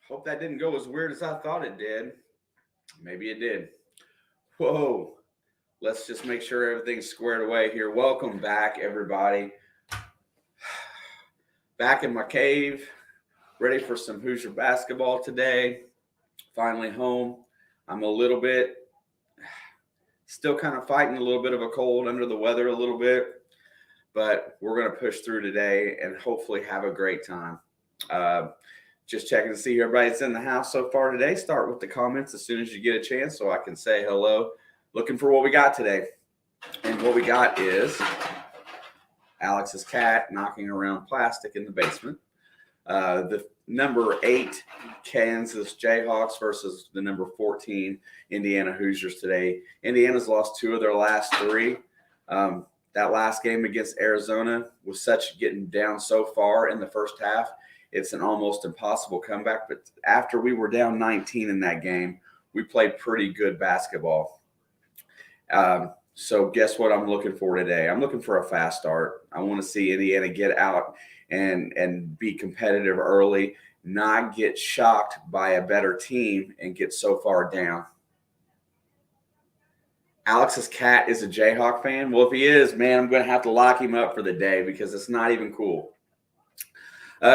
Hope that didn't go as weird as I thought it did. Maybe it did. Whoa. Let's just make sure everything's squared away here. Welcome back, everybody. Back in my cave, ready for some Hoosier basketball today. Finally home. I'm a little bit, still kind of fighting a little bit of a cold, under the weather a little bit, but we're going to push through today and hopefully have a great time. Just checking to see everybody that's in the house so far today. Start with the comments as soon as you get a chance so I can say hello. Looking for what we got today. And what we got is Alex's cat knocking around plastic in the basement. The number 8 Kansas Jayhawks versus the number 14 Indiana Hoosiers today. Indiana's lost 2 of their last 3. That last game against Arizona was such getting down so far in the first half. It's an almost impossible comeback. But after we were down 19 in that game, we played pretty good basketball. So guess what I'm looking for today? I'm looking for a fast start. I want to see Indiana get out and be competitive early, not get shocked by a better team and get so far down. Alex's cat is a Jayhawk fan. Well, if he is, man, I'm going to have to lock him up for the day because it's not even cool.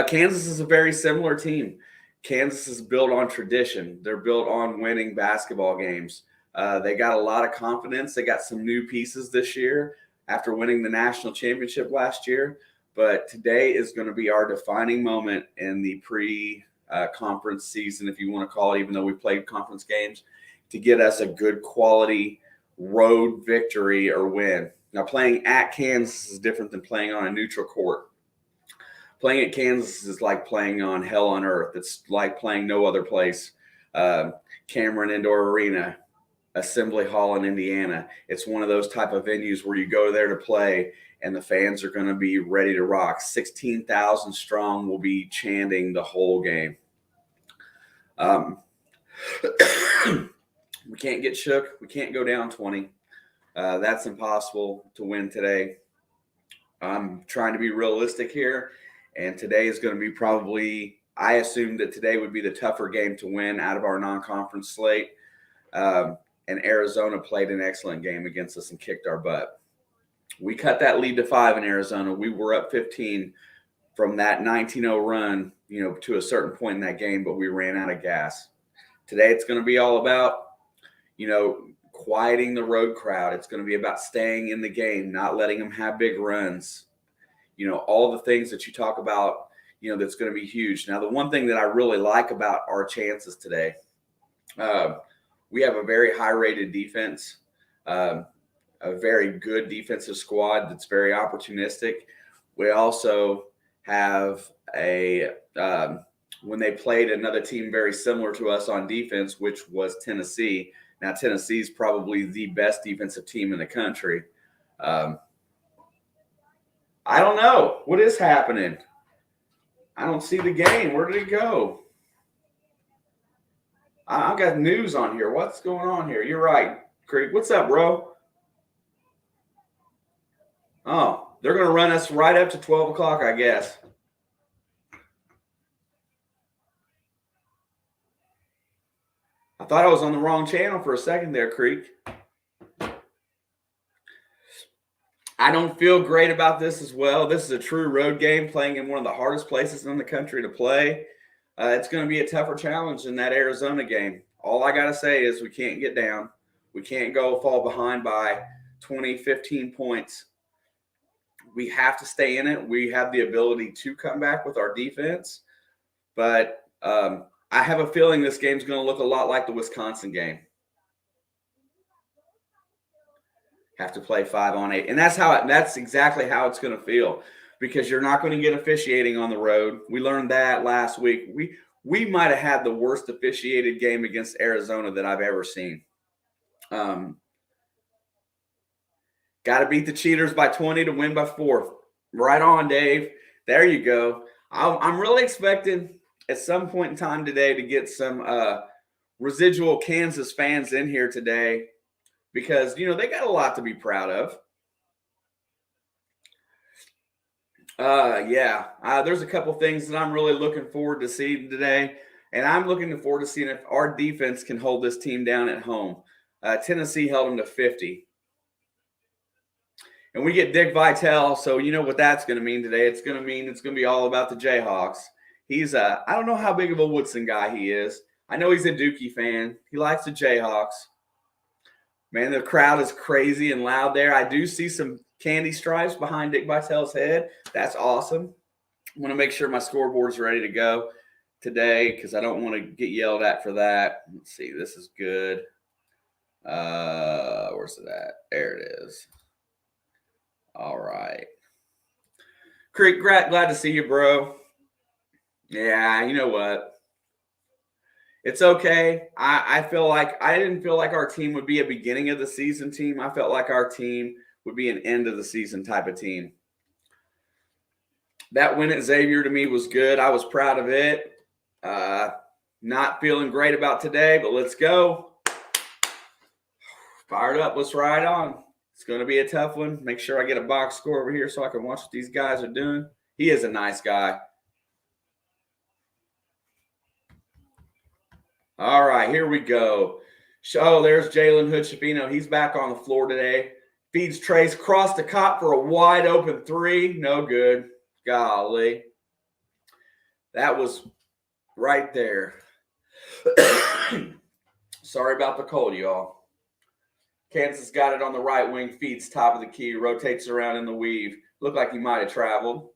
Kansas is a very similar team. Kansas is built on tradition. They're built on winning basketball games. They got a lot of confidence. They got some new pieces this year after winning the national championship last year. But today is going to be our defining moment in the pre-conference season, if you want to call it, even though we played conference games, to get us a good quality road victory or win. Now, playing at Kansas is different than playing on a neutral court. Playing at Kansas is like playing on hell on earth. It's like playing no other place. Cameron Indoor Arena, Assembly Hall in Indiana. It's one of those type of venues where you go there to play and the fans are going to be ready to rock. 16,000 strong will be chanting the whole game. We can't get shook. We can't go down 20. That's impossible to win today. I'm trying to be realistic here, and today is going to be probably, I assume that today would be the tougher game to win out of our non-conference slate. And Arizona played an excellent game against us and kicked our butt. We cut that lead to 5 in Arizona. We were up 15 from that 19-0 run, to a certain point in that game, but we ran out of gas. Today it's going to be all about, quieting the road crowd. It's going to be about staying in the game, not letting them have big runs. All the things that you talk about, that's going to be huge. Now, the one thing that I really like about our chances today, we have a very high-rated defense, a very good defensive squad that's very opportunistic. We also have when they played another team very similar to us on defense, which was Tennessee. Now, Tennessee is probably the best defensive team in the country. I don't know. What is happening? I don't see the game. Where did it go? I've got news on here. What's going on here? You're right, Creek. What's up, bro? Oh, they're going to run us right up to 12 o'clock, I guess. I thought I was on the wrong channel for a second there, Creek. I don't feel great about this as well. This is a true road game, playing in one of the hardest places in the country to play. It's going to be a tougher challenge than that Arizona game. All I got to say is we can't get down. We can't fall behind by 20, 15 points. We have to stay in it. We have the ability to come back with our defense. But I have a feeling this game's going to look a lot like the Wisconsin game. Have to play 5-on-8. And that's exactly how it's going to feel, because you're not going to get officiating on the road. We learned that last week. We might have had the worst officiated game against Arizona that I've ever seen. Got to beat the cheaters by 20 to win by 4. Right on, Dave. There you go. I'm really expecting at some point in time today to get some residual Kansas fans in here today, because, they got a lot to be proud of. There's a couple things that I'm really looking forward to seeing today. And I'm looking forward to seeing if our defense can hold this team down at home. Tennessee held them to 50. And we get Dick Vitale, so you know what that's going to mean today. It's going to mean it's going to be all about the Jayhawks. He's I don't know how big of a Woodson guy he is. I know he's a Dookie fan. He likes the Jayhawks. Man, the crowd is crazy and loud there. I do see some candy stripes behind Dick Vitale's head. That's awesome. I want to make sure my scoreboard's ready to go today because I don't want to get yelled at for that. Let's see. This is good. Where's it at? There it is. All right. Creek, glad to see you, bro. Yeah, you know what? It's okay. I feel like I didn't feel like our team would be a beginning of the season team. I felt like our team would be an end of the season type of team. That win at Xavier to me was good. I was proud of it. Not feeling great about today, but let's go. Fired up. Let's ride on. It's going to be a tough one. Make sure I get a box score over here so I can watch what these guys are doing. He is a nice guy. All right, here we go. Oh, there's Jalen Hood-Schifino. He's back on the floor today. Feeds Trace. Cross the cop for a wide open three. No good. Golly. That was right there. Sorry about the cold, y'all. Kansas got it on the right wing. Feeds top of the key. Rotates around in the weave. Looked like he might have traveled.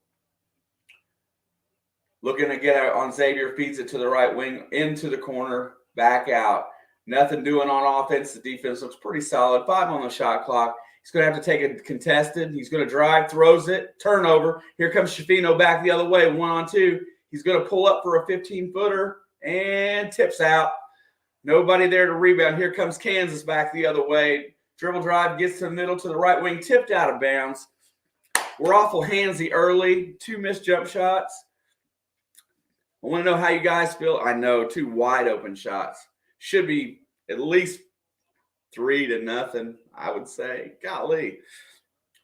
Looking to get on Xavier, feeds it to the right wing, into the corner, back out. Nothing doing on offense. The defense looks pretty solid. 5 on the shot clock. He's going to have to take it contested. He's going to drive, throws it, turnover. Here comes Schifino back the other way, 1-on-2. He's going to pull up for a 15-footer and tips out. Nobody there to rebound. Here comes Kansas back the other way. Dribble drive, gets to the middle to the right wing, tipped out of bounds. We're awful handsy early. 2 missed jump shots. I want to know how you guys feel. I know 2 wide open shots. Should be at least 3-0, I would say. Golly.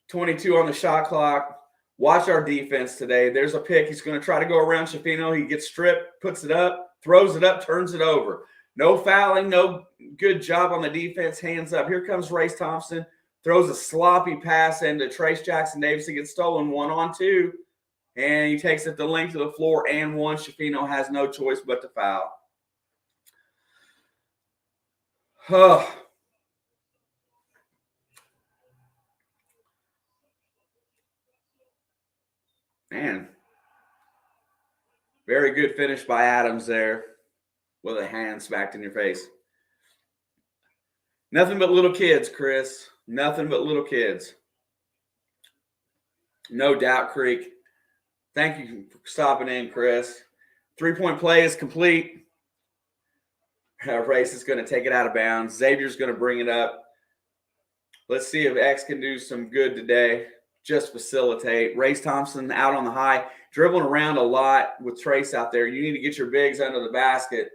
22 on the shot clock. Watch our defense today. There's a pick. He's going to try to go around Schifino. He gets stripped, puts it up, throws it up, turns it over. No fouling, no good job on the defense. Hands up. Here comes Race Thompson. Throws a sloppy pass into Trace Jackson-Davis. He gets stolen 1-on-2. And he takes it the length of the floor and 1. Schifino has no choice but to foul. Oh. Man. Very good finish by Adams there with a hand smacked in your face. Nothing but little kids, Chris. Nothing but little kids. No doubt, Creek. Thank you for stopping in, Chris. 3-point play is complete. Race is going to take it out of bounds. Xavier's going to bring it up. Let's see if X can do some good today. Just facilitate. Race Thompson out on the high, dribbling around a lot with Trace out there. You need to get your bigs under the basket.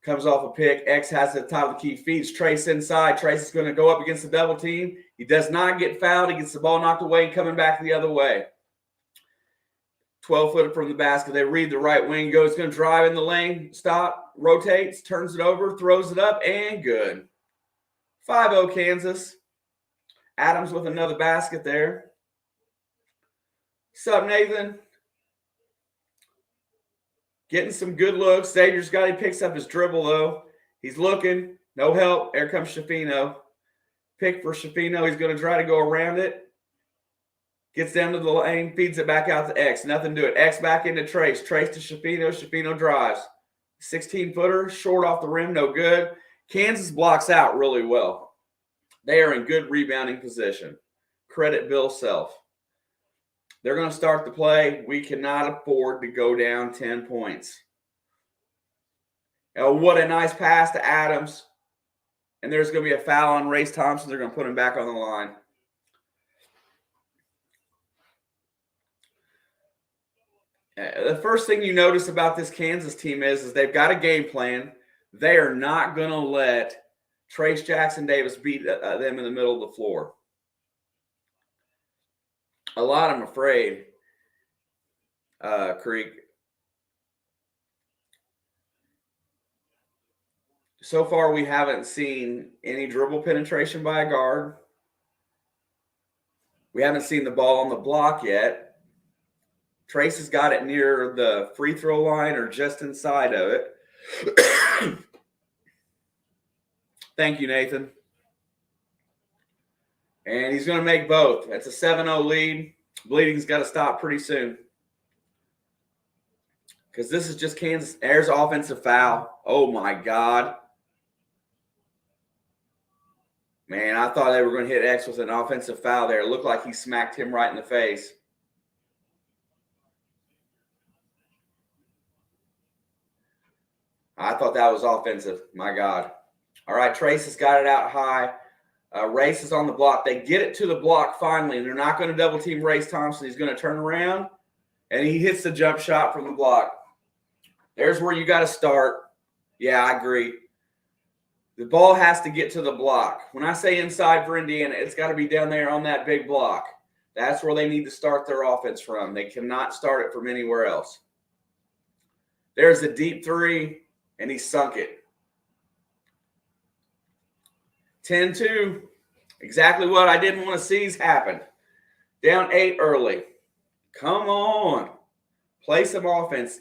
Comes off a pick. X has the top of the key, feeds Trace inside. Trace is going to go up against the double team. He does not get fouled. He gets the ball knocked away and coming back the other way. 12-footer from the basket. They read the right wing. Goes, going to drive in the lane. Stop. Rotates. Turns it over. Throws it up. And good. 5-0 Kansas. Adams with another basket there. What's up, Nathan? Getting some good looks. Xavier's got, he picks up his dribble, though. He's looking. No help. There comes Schifino. Pick for Schifino. He's going to try to go around it. Gets down to the lane. Feeds it back out to X. Nothing to it. X back into Trace. Trace to Schifino. Schifino drives. 16-footer. Short off the rim. No good. Kansas blocks out really well. They are in good rebounding position. Credit Bill Self. They're going to start the play. We cannot afford to go down 10 points. Oh, what a nice pass to Adams. And there's going to be a foul on Race Thompson. They're going to put him back on the line. The first thing you notice about this Kansas team is they've got a game plan. They are not going to let Trace Jackson-Davis beat them in the middle of the floor. A lot, I'm afraid, Creek. So far, we haven't seen any dribble penetration by a guard. We haven't seen the ball on the block yet. Trace has got it near the free throw line or just inside of it. Thank you, Nathan. And he's going to make both. That's a 7-0 lead. Bleeding's got to stop pretty soon. Because this is just Kansas. There's offensive foul. Oh, my God. Man, I thought they were going to hit X with an offensive foul there. It looked like he smacked him right in the face. I thought that was offensive. My God. All right, Trace has got it out high. Race is on the block. They get it to the block finally, and they're not going to double team Race Thompson. He's going to turn around, and he hits the jump shot from the block. There's where you got to start. Yeah, I agree. The ball has to get to the block. When I say inside for Indiana, it's got to be down there on that big block. That's where they need to start their offense from. They cannot start it from anywhere else. There's a deep three, and he sunk it. 10-2. Exactly what I didn't want to see has happened. Down 8 early. Come on. Play some offense.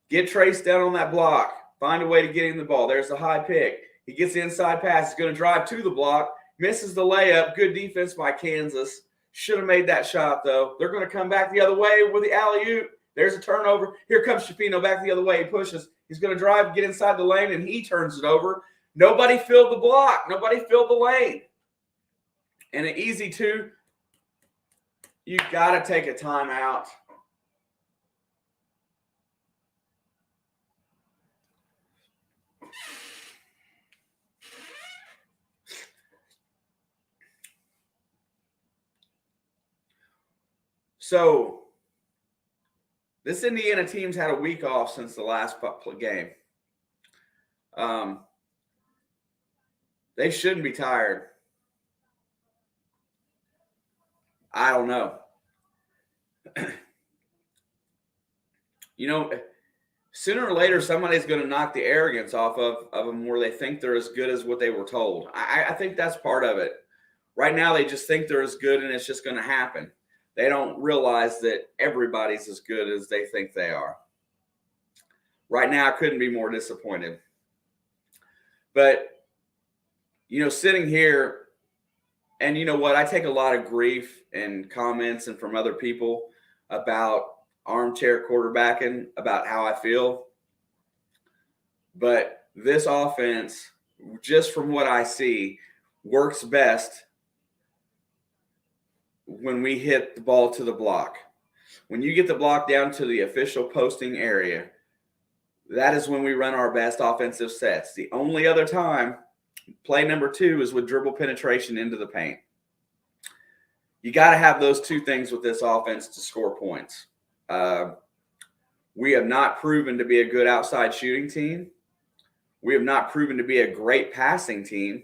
Get Trace down on that block. Find a way to get him the ball. There's the high pick. He gets the inside pass. He's going to drive to the block. Misses the layup. Good defense by Kansas. Should have made that shot, though. They're going to come back the other way with the alley-oop. There's a turnover. Here comes Shafino back the other way. He pushes. He's going to drive, get inside the lane, and he turns it over. Nobody filled the block. Nobody filled the lane. And an easy 2. You got to take a timeout. So this Indiana team's had a week off since the last game. They shouldn't be tired. I don't know. You know, sooner or later, somebody's going to knock the arrogance off of them where they think they're as good as what they were told. I think that's part of it. Right now, they just think they're as good and it's just going to happen. They don't realize that everybody's as good as they think they are. Right now, I couldn't be more disappointed. But, you know, sitting here, and you know what? I take a lot of grief and comments and from other people about armchair quarterbacking, about how I feel. But this offense, just from what I see, works best when we hit the ball to the block. When you get the block down to the official posting area, that is when we run our best offensive sets. The only other time, play number 2 is with dribble penetration into the paint. You got to have those two things with this offense to score points. We have not proven to be a good outside shooting team. We have not proven to be a great passing team.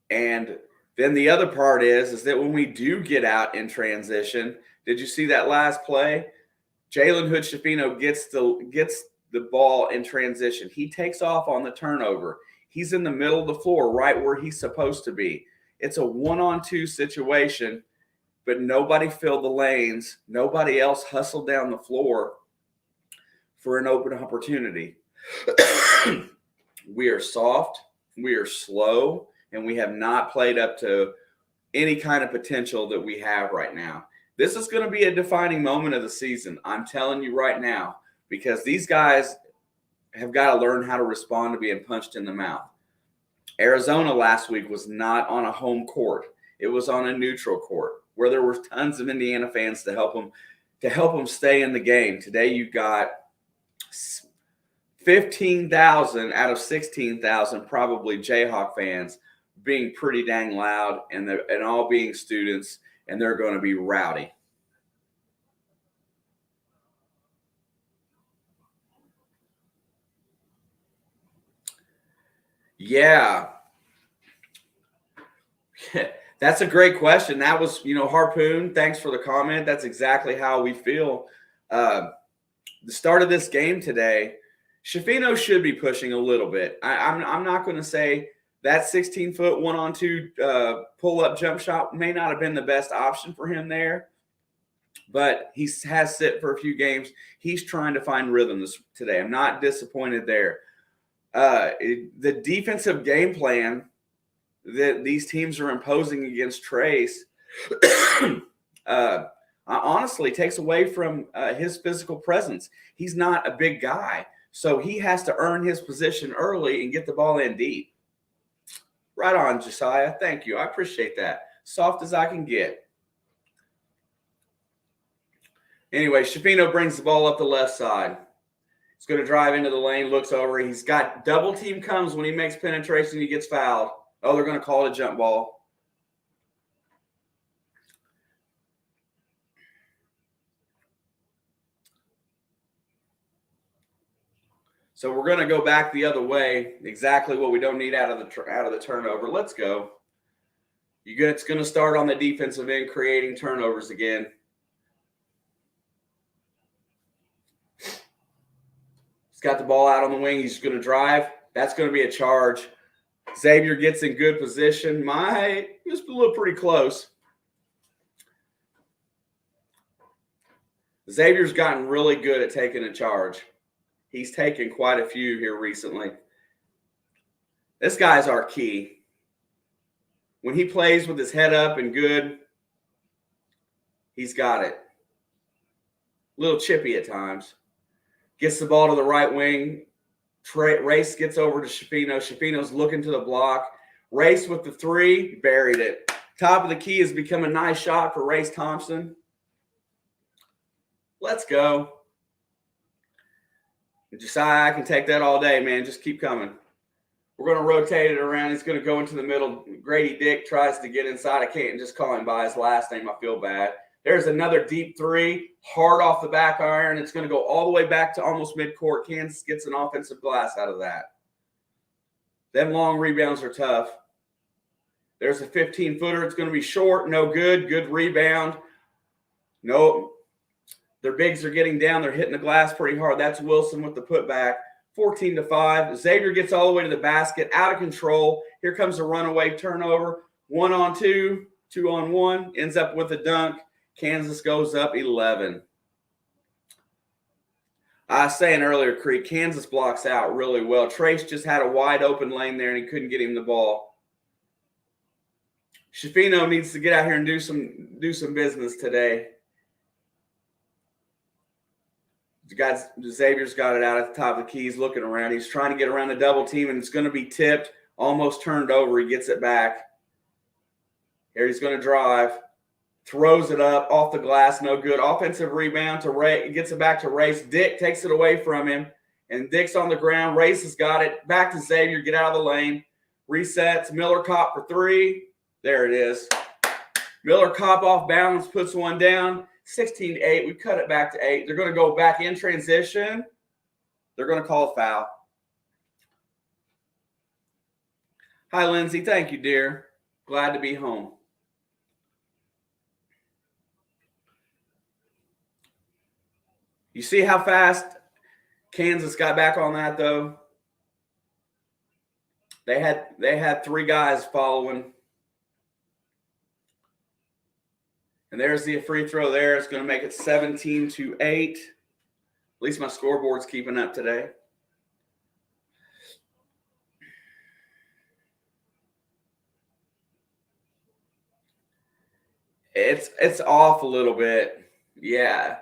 And then the other part is that when we do get out in transition, did you see that last play? Jalen Hood-Schifino gets the ball in transition. He takes off on the turnover. He's in the middle of the floor, right where he's supposed to be. It's a 1-on-2 situation, but nobody filled the lanes. Nobody else hustled down the floor for an open opportunity. We are soft. We are slow. And we have not played up to any kind of potential that we have right now. This is going to be a defining moment of the season. I'm telling you right now, because these guys have got to learn how to respond to being punched in the mouth. Arizona last week was not on a home court. It was on a neutral court where there were tons of Indiana fans to help them stay in the game. Today you got 15,000 out of 16,000 probably Jayhawk fans being pretty dang loud and all being students, and they're going to be rowdy. Yeah. That's a great question. That was, Harpoon, thanks for the comment. That's exactly how we feel. The start of this game today, Schifino should be pushing a little bit. I'm not going to say that 16-foot 1-on-2 pull-up jump shot may not have been the best option for him there, but he has sit for a few games. He's trying to find rhythm today. I'm not disappointed there. The defensive game plan that these teams are imposing against Trace honestly takes away from his physical presence. He's not a big guy, so he has to earn his position early and get the ball in deep. Right on, Josiah. Thank you. I appreciate that. Soft as I can get. Anyway, Schifino brings the ball up the left side. He's going to drive into the lane, looks over. He's got double team comes when he makes penetration. He gets fouled. Oh, they're going to call it a jump ball. So we're going to go back the other way. Exactly what we don't need out of the turnover. Let's go. It's going to start on the defensive end, creating turnovers again. He's got the ball out on the wing. He's going to drive. That's going to be a charge. Xavier gets in good position. He was a little pretty close. Xavier's gotten really good at taking a charge. He's taken quite a few here recently. This guy's our key. When he plays with his head up and good, he's got it. A little chippy at times. Gets the ball to the right wing. Race gets over to Schifino. Schifino's looking to the block. Race with the three. Buried it. Top of the key has become a nice shot for Race Thompson. Let's go. Josiah, I can take that all day, man. Just keep coming. We're going to rotate it around. He's going to go into the middle. Grady Dick tries to get inside. I can't just call him by his last name. I feel bad. There's another deep three, hard off the back iron. It's going to go all the way back to almost midcourt. Kansas gets an offensive glass out of that. Them long rebounds are tough. There's a 15-footer. It's going to be short. No good. Good rebound. Nope. Their bigs are getting down. They're hitting the glass pretty hard. That's Wilson with the putback. 14-5. Xavier gets all the way to the basket. Out of control. Here comes a runaway turnover. 1-on-2. 2-on-1. Ends up with a dunk. Kansas goes up 11. I was saying earlier, Creek, Kansas blocks out really well. Trace just had a wide open lane there, and he couldn't get him the ball. Schifino needs to get out here and do some business today. Xavier's got it out at the top of the key. He's looking around. He's trying to get around the double team, and it's going to be tipped, almost turned over. He gets it back. Here he's going to drive. Throws it up off the glass. No good. Offensive rebound to Ray. Gets it back to Race. Dick takes it away from him, and Dick's on the ground. Race has got it. Back to Xavier. Get out of the lane. Resets. Miller Kopp for three. There it is. Miller Kopp off balance. Puts one down. 16-8. We cut it back to 8. They're going to go back in transition. They're going to call a foul. Hi, Lindsay. Thank you, dear. Glad to be home. You see how fast Kansas got back on that, though? They had three guys following. And there's the free throw there. It's going to make it 17-8. At least my scoreboard's keeping up today. It's off a little bit. Yeah.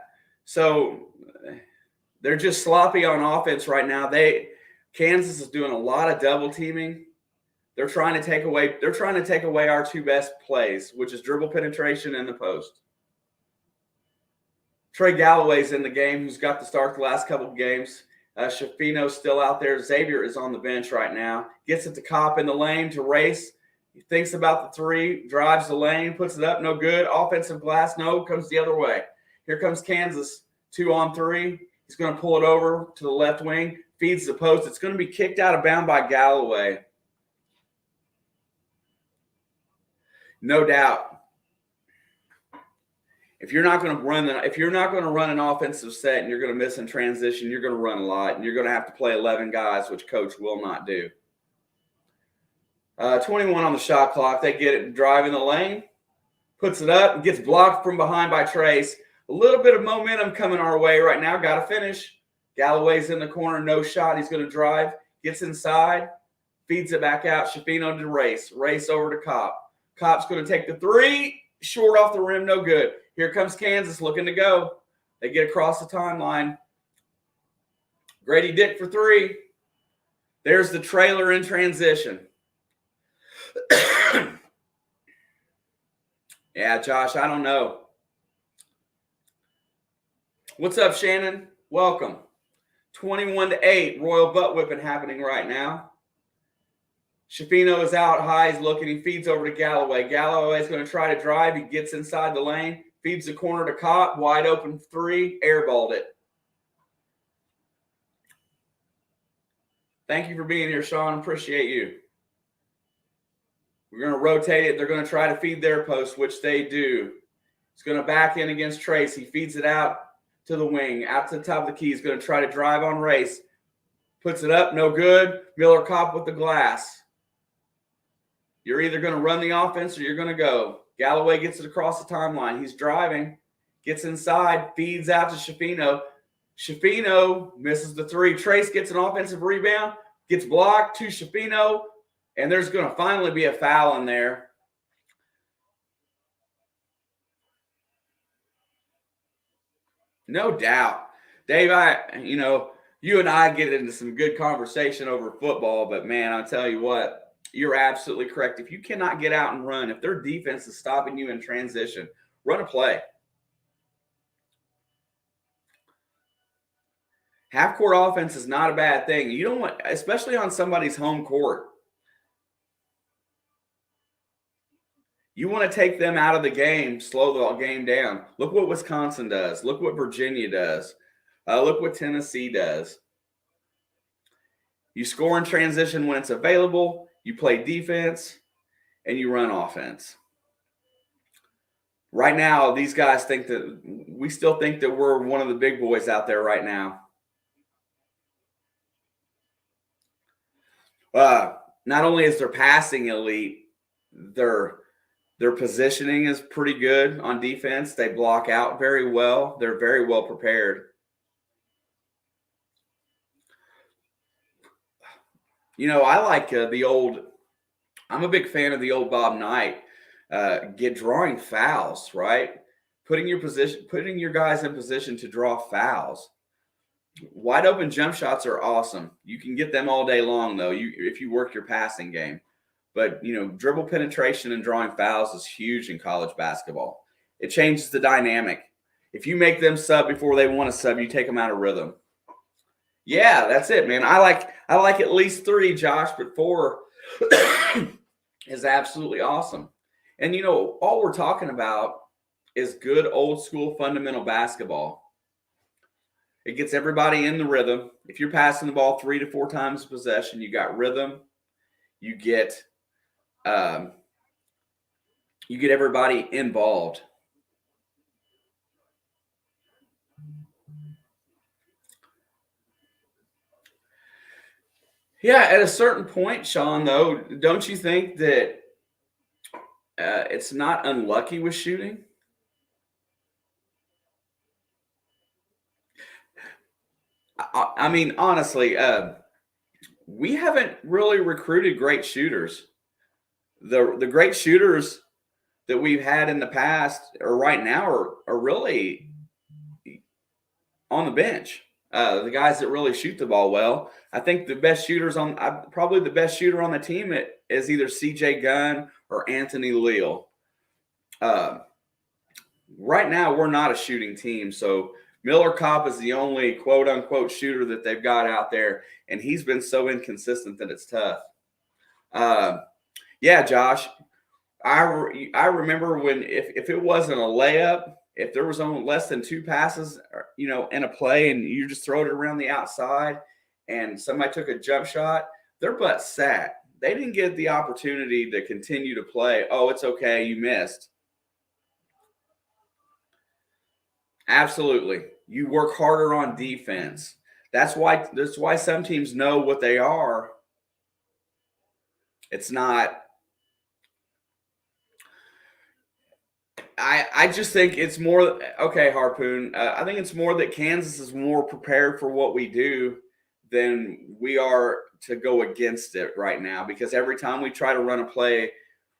So they're just sloppy on offense right now. Kansas is doing a lot of double teaming. They're trying to take away our two best plays, which is dribble penetration and the post. Trey Galloway's in the game, who's got to start the last couple of games. Schifino's still out there. Xavier is on the bench right now. Gets it to Kopp in the lane to Race. He thinks about the three, drives the lane, puts it up, no good. Offensive glass, no, comes the other way. Here comes Kansas, 2-on-3. He's going to pull it over to the left wing, feeds the post. It's going to be kicked out of bounds by Galloway. No doubt. If you're not going to run an offensive set and you're going to miss in transition, you're going to run a lot, and you're going to have to play 11 guys, which coach will not do. 21 on the shot clock. They get it, drive in the lane, puts it up, and gets blocked from behind by Trace. A little bit of momentum coming our way right now. Got to finish. Galloway's in the corner, no shot. He's going to drive, gets inside, feeds it back out. Shafino to Race. Race over to Kopp. Kopp's going to take the three. Short off the rim, no good. Here comes Kansas looking to go. They get across the timeline. Grady Dick for three. There's the trailer in transition. Yeah, Josh, I don't know. What's up, Shannon? Welcome. 21-8, Royal butt whipping happening right now. Shafino is out high. He's looking. He feeds over to Galloway. Galloway's going to try to drive. He gets inside the lane. Feeds the corner to Kopp. Wide open three. Airballed it. Thank you for being here, Sean. Appreciate you. We're going to rotate it. They're going to try to feed their post, which they do. He's going to back in against Trace. He feeds it out to the wing, out to the top of the key. He's going to try to drive on Race. Puts it up. No good. Miller Kopp with the glass. You're either going to run the offense or you're going to go. Galloway gets it across the timeline. He's driving, gets inside, feeds out to Shafino. Shafino misses the three. Trace gets an offensive rebound, gets blocked to Shafino, and there's going to finally be a foul in there. No doubt. Dave, you and I get into some good conversation over football, but, man, I'll tell you what. You're absolutely correct. If you cannot get out and run, if their defense is stopping you in transition, run a play. Half-court offense is not a bad thing. You don't want, especially on somebody's home court. You want to take them out of the game, slow the game down. Look what Wisconsin does. Look what Virginia does. Look what Tennessee does. You score in transition when it's available. You play defense, and you run offense. Right now, these guys we still think that we're one of the big boys out there right now. Not only is their passing elite, their positioning is pretty good on defense. They block out very well. They're very well prepared. I like I'm a big fan of the old Bob Knight, drawing fouls, right? Putting your guys in position to draw fouls. Wide open jump shots are awesome. You can get them all day long, though, if you work your passing game. But, dribble penetration and drawing fouls is huge in college basketball. It changes the dynamic. If you make them sub before they want to sub, you take them out of rhythm. Yeah, that's it, man. I like at least 3, Josh, but 4 is absolutely awesome. And, all we're talking about is good old school fundamental basketball. It gets everybody in the rhythm. If you're passing the ball 3 to 4 times a possession, you got rhythm. You get everybody involved. Yeah, at a certain point, Sean, though, don't you think that it's not unlucky with shooting? I mean, honestly, we haven't really recruited great shooters. The great shooters that we've had in the past or right now are really on the bench. The guys that really shoot the ball well. I think the best shooters probably the best shooter on the team is either CJ Gunn or Anthony Leal. Right now, we're not a shooting team, so Miller Kopp is the only quote-unquote shooter that they've got out there, and he's been so inconsistent that it's tough. Yeah, Josh, I remember when if it wasn't a layup, if there was only less than 2 passes, in a play, and you just throw it around the outside, and somebody took a jump shot, their butt sat. They didn't get the opportunity to continue to play. Oh, it's okay, you missed. Absolutely. You work harder on defense. That's why some teams know what they are. It's not. I just think it's more okay, Harpoon. I think it's more that Kansas is more prepared for what we do than we are to go against it right now. Because every time we try to run a play,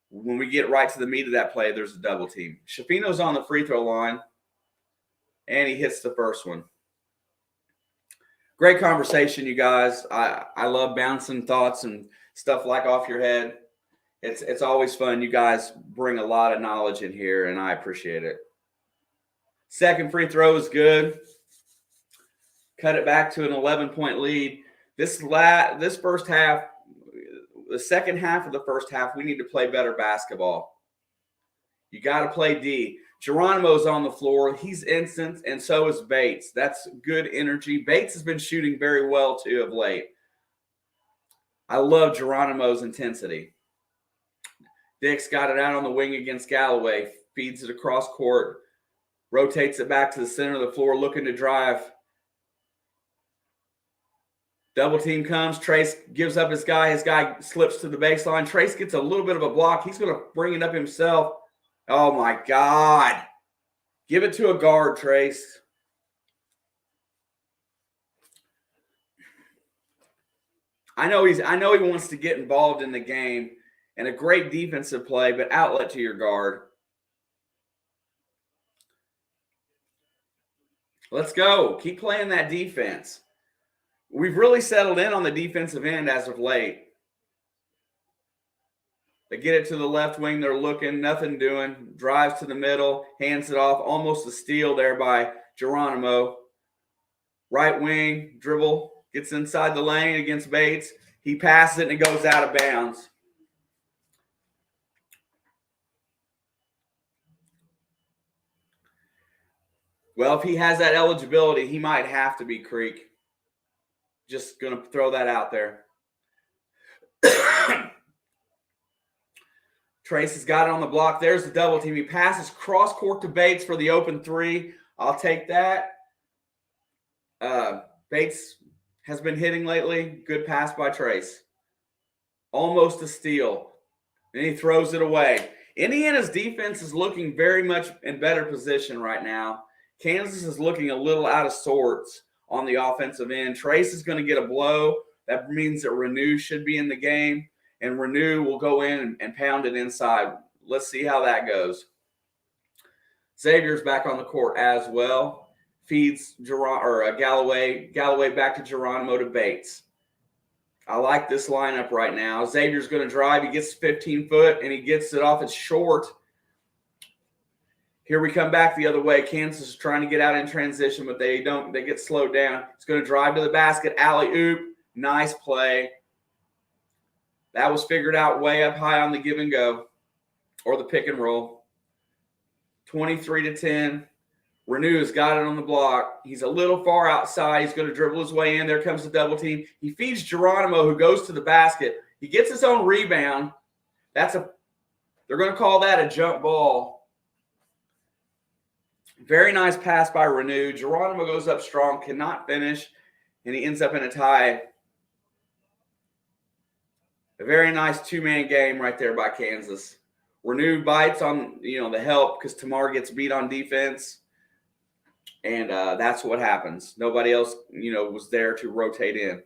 when we get right to the meat of that play, there's a double team. Shafino's on the free throw line, and he hits the first one. Great conversation, you guys. I love bouncing thoughts and stuff like off your head. It's always fun. You guys bring a lot of knowledge in here, and I appreciate it. Second free throw is good. Cut it back to an 11-point lead. This first half, the second half of the first half, we need to play better basketball. You got to play D. Geronimo's on the floor. He's instant, and so is Bates. That's good energy. Bates has been shooting very well, too, of late. I love Geronimo's intensity. Dick's got it out on the wing against Galloway. Feeds it across court. Rotates it back to the center of the floor, looking to drive. Double team comes. Trace gives up his guy. His guy slips to the baseline. Trace gets a little bit of a block. He's going to bring it up himself. Oh, my God. Give it to a guard, Trace. I know he wants to get involved in the game, and a great defensive play, but outlet to your guard. Let's go. Keep playing that defense. We've really settled in on the defensive end as of late. They get it to the left wing. They're looking, nothing doing. Drives to the middle, hands it off. Almost a steal there by Geronimo. Right wing, dribble, gets inside the lane against Bates. He passes it and it goes out of bounds. Well, if he has that eligibility, he might have to be Creek. Just going to throw that out there. Trace has got it on the block. There's the double team. He passes cross court to Bates for the open three. I'll take that. Bates has been hitting lately. Good pass by Trace. Almost a steal. Then he throws it away. Indiana's defense is looking very much in better position right now. Kansas is looking a little out of sorts on the offensive end. Trace is going to get a blow. That means that Renew should be in the game, and Renew will go in and pound it inside. Let's see how that goes. Xavier's back on the court as well. Feeds Galloway back to Geronimo to Bates. I like this lineup right now. Xavier's going to drive. He gets 15 foot, and he gets it off. It's short. Here we come back the other way. Kansas is trying to get out in transition, but they don't. They get slowed down. It's going to drive to the basket. Alley-oop. Nice play. That was figured out way up high on the give and go or the pick and roll. 23-10. Renew has got it on the block. He's a little far outside. He's going to dribble his way in. There comes the double team. He feeds Geronimo, who goes to the basket. He gets his own rebound. They're going to call that a jump ball. Very nice pass by Renew. Geronimo goes up strong, cannot finish, and he ends up in a tie. A very nice two-man game right there by Kansas. Renew bites on the help because Tamar gets beat on defense, and that's what happens. Nobody else was there to rotate in.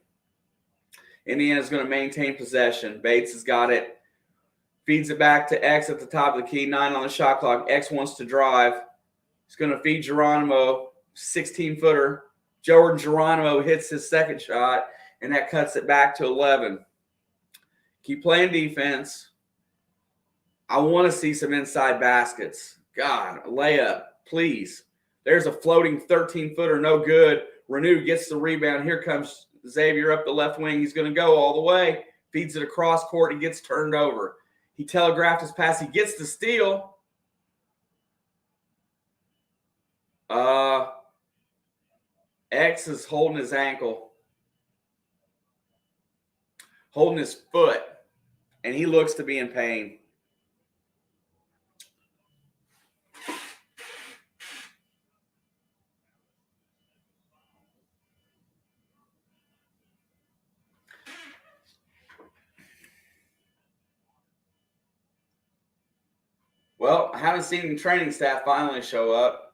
Indiana's going to maintain possession. Bates has got it. Feeds it back to X at the top of the key. 9 on the shot clock. X wants to drive. He's going to feed Geronimo, 16-footer. Jordan Geronimo hits his second shot, and that cuts it back to 11. Keep playing defense. I want to see some inside baskets. God, a layup, please. There's a floating 13-footer, no good. Renew gets the rebound. Here comes Xavier up the left wing. He's going to go all the way. Feeds it across court. He gets turned over. He telegraphed his pass. He gets the steal. X is holding his ankle, holding his foot, and he looks to be in pain. haven't seen training staff finally show up.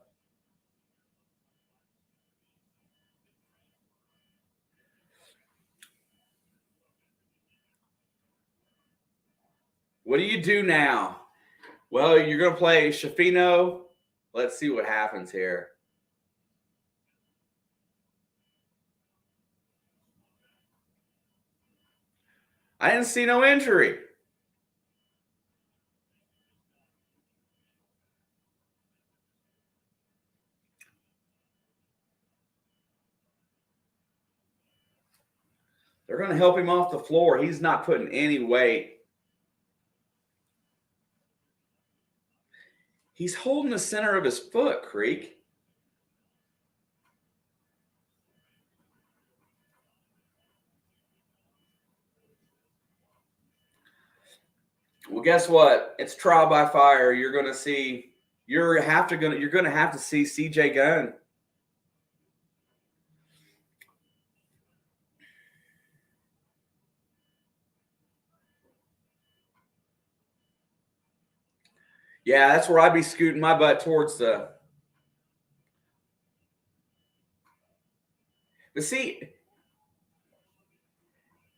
What do you do now? Well, you're going to play Shafino. Let's see what happens here. I didn't see no injury. They're going to help him off the floor. He's not putting any weight. He's holding the center of his foot, Creek. Well, guess what? It's trial by fire. You're going to see. You're going to have to see CJ Gunn. Yeah, that's where I'd be scooting my butt towards the. But see,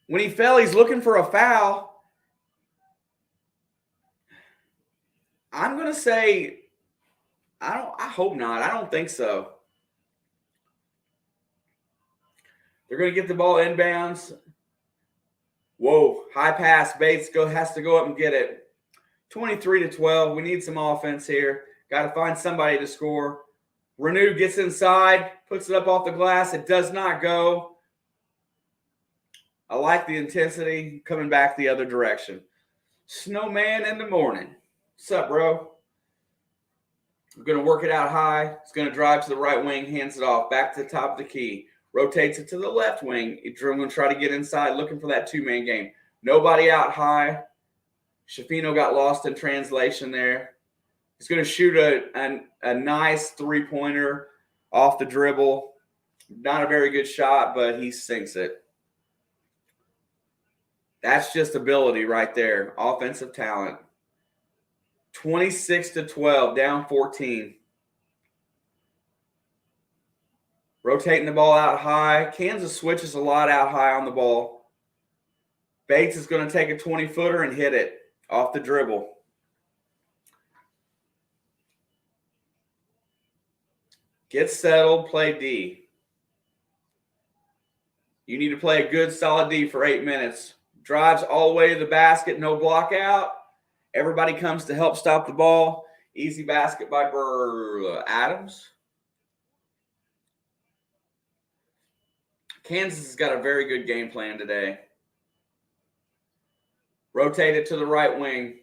when he fell, he's looking for a foul. I'm going to say, I hope not. I don't think so. They're going to get the ball inbounds. Whoa, high pass. Bates has to go up and get it. 23-12. We need some offense here. Got to find somebody to score. Renew gets inside, puts it up off the glass. It does not go. I like the intensity coming back the other direction. Snowman in the morning. What's up, bro? We're going to work it out high. It's going to drive to the right wing, hands it off, back to the top of the key. Rotates it to the left wing. We're going to try to get inside, looking for that two-man game. Nobody out high. Shafino got lost in translation there. He's going to shoot a nice three-pointer off the dribble. Not a very good shot, but he sinks it. That's just ability right there. Offensive talent. 26-12, down 14. Rotating the ball out high. Kansas switches a lot out high on the ball. Bates is going to take a 20-footer and hit it off the dribble. Get settled, play D. You need to play a good, solid D for 8 minutes. Drives all the way to the basket, no block out. Everybody comes to help stop the ball. Easy basket by Adams. Kansas has got a very good game plan today. Rotate it to the right wing.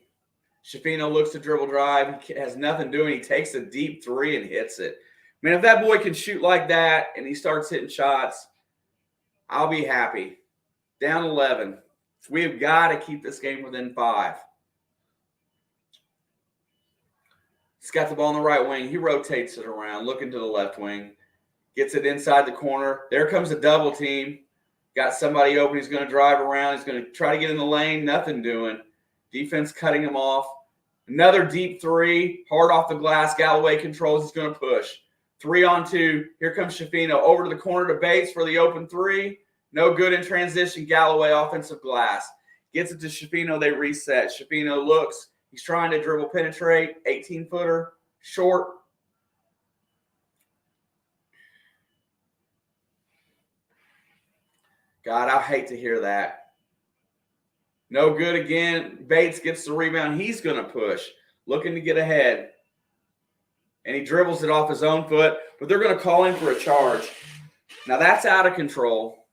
Shafino looks to dribble drive. He has nothing doing. He takes a deep three and hits it. I mean, if that boy can shoot like that and he starts hitting shots, I'll be happy. Down 11. We have got to keep this game within 5. He's got the ball on the right wing. He rotates it around, looking to the left wing. Gets it inside the corner. There comes a double team. Got somebody open. He's going to drive around. He's going to try to get in the lane. Nothing doing. Defense cutting him off. Another deep three. Hard off the glass. Galloway controls. He's going to push. 3-on-2. Here comes Shafino. Over to the corner to Bates for the open three. No good in transition. Galloway offensive glass. Gets it to Shafino. They reset. Shafino looks. He's trying to dribble penetrate. 18-footer. Short. God, I hate to hear that. No good again. Bates gets the rebound. He's going to push. Looking to get ahead. And he dribbles it off his own foot. But they're going to call him for a charge. Now, that's out of control.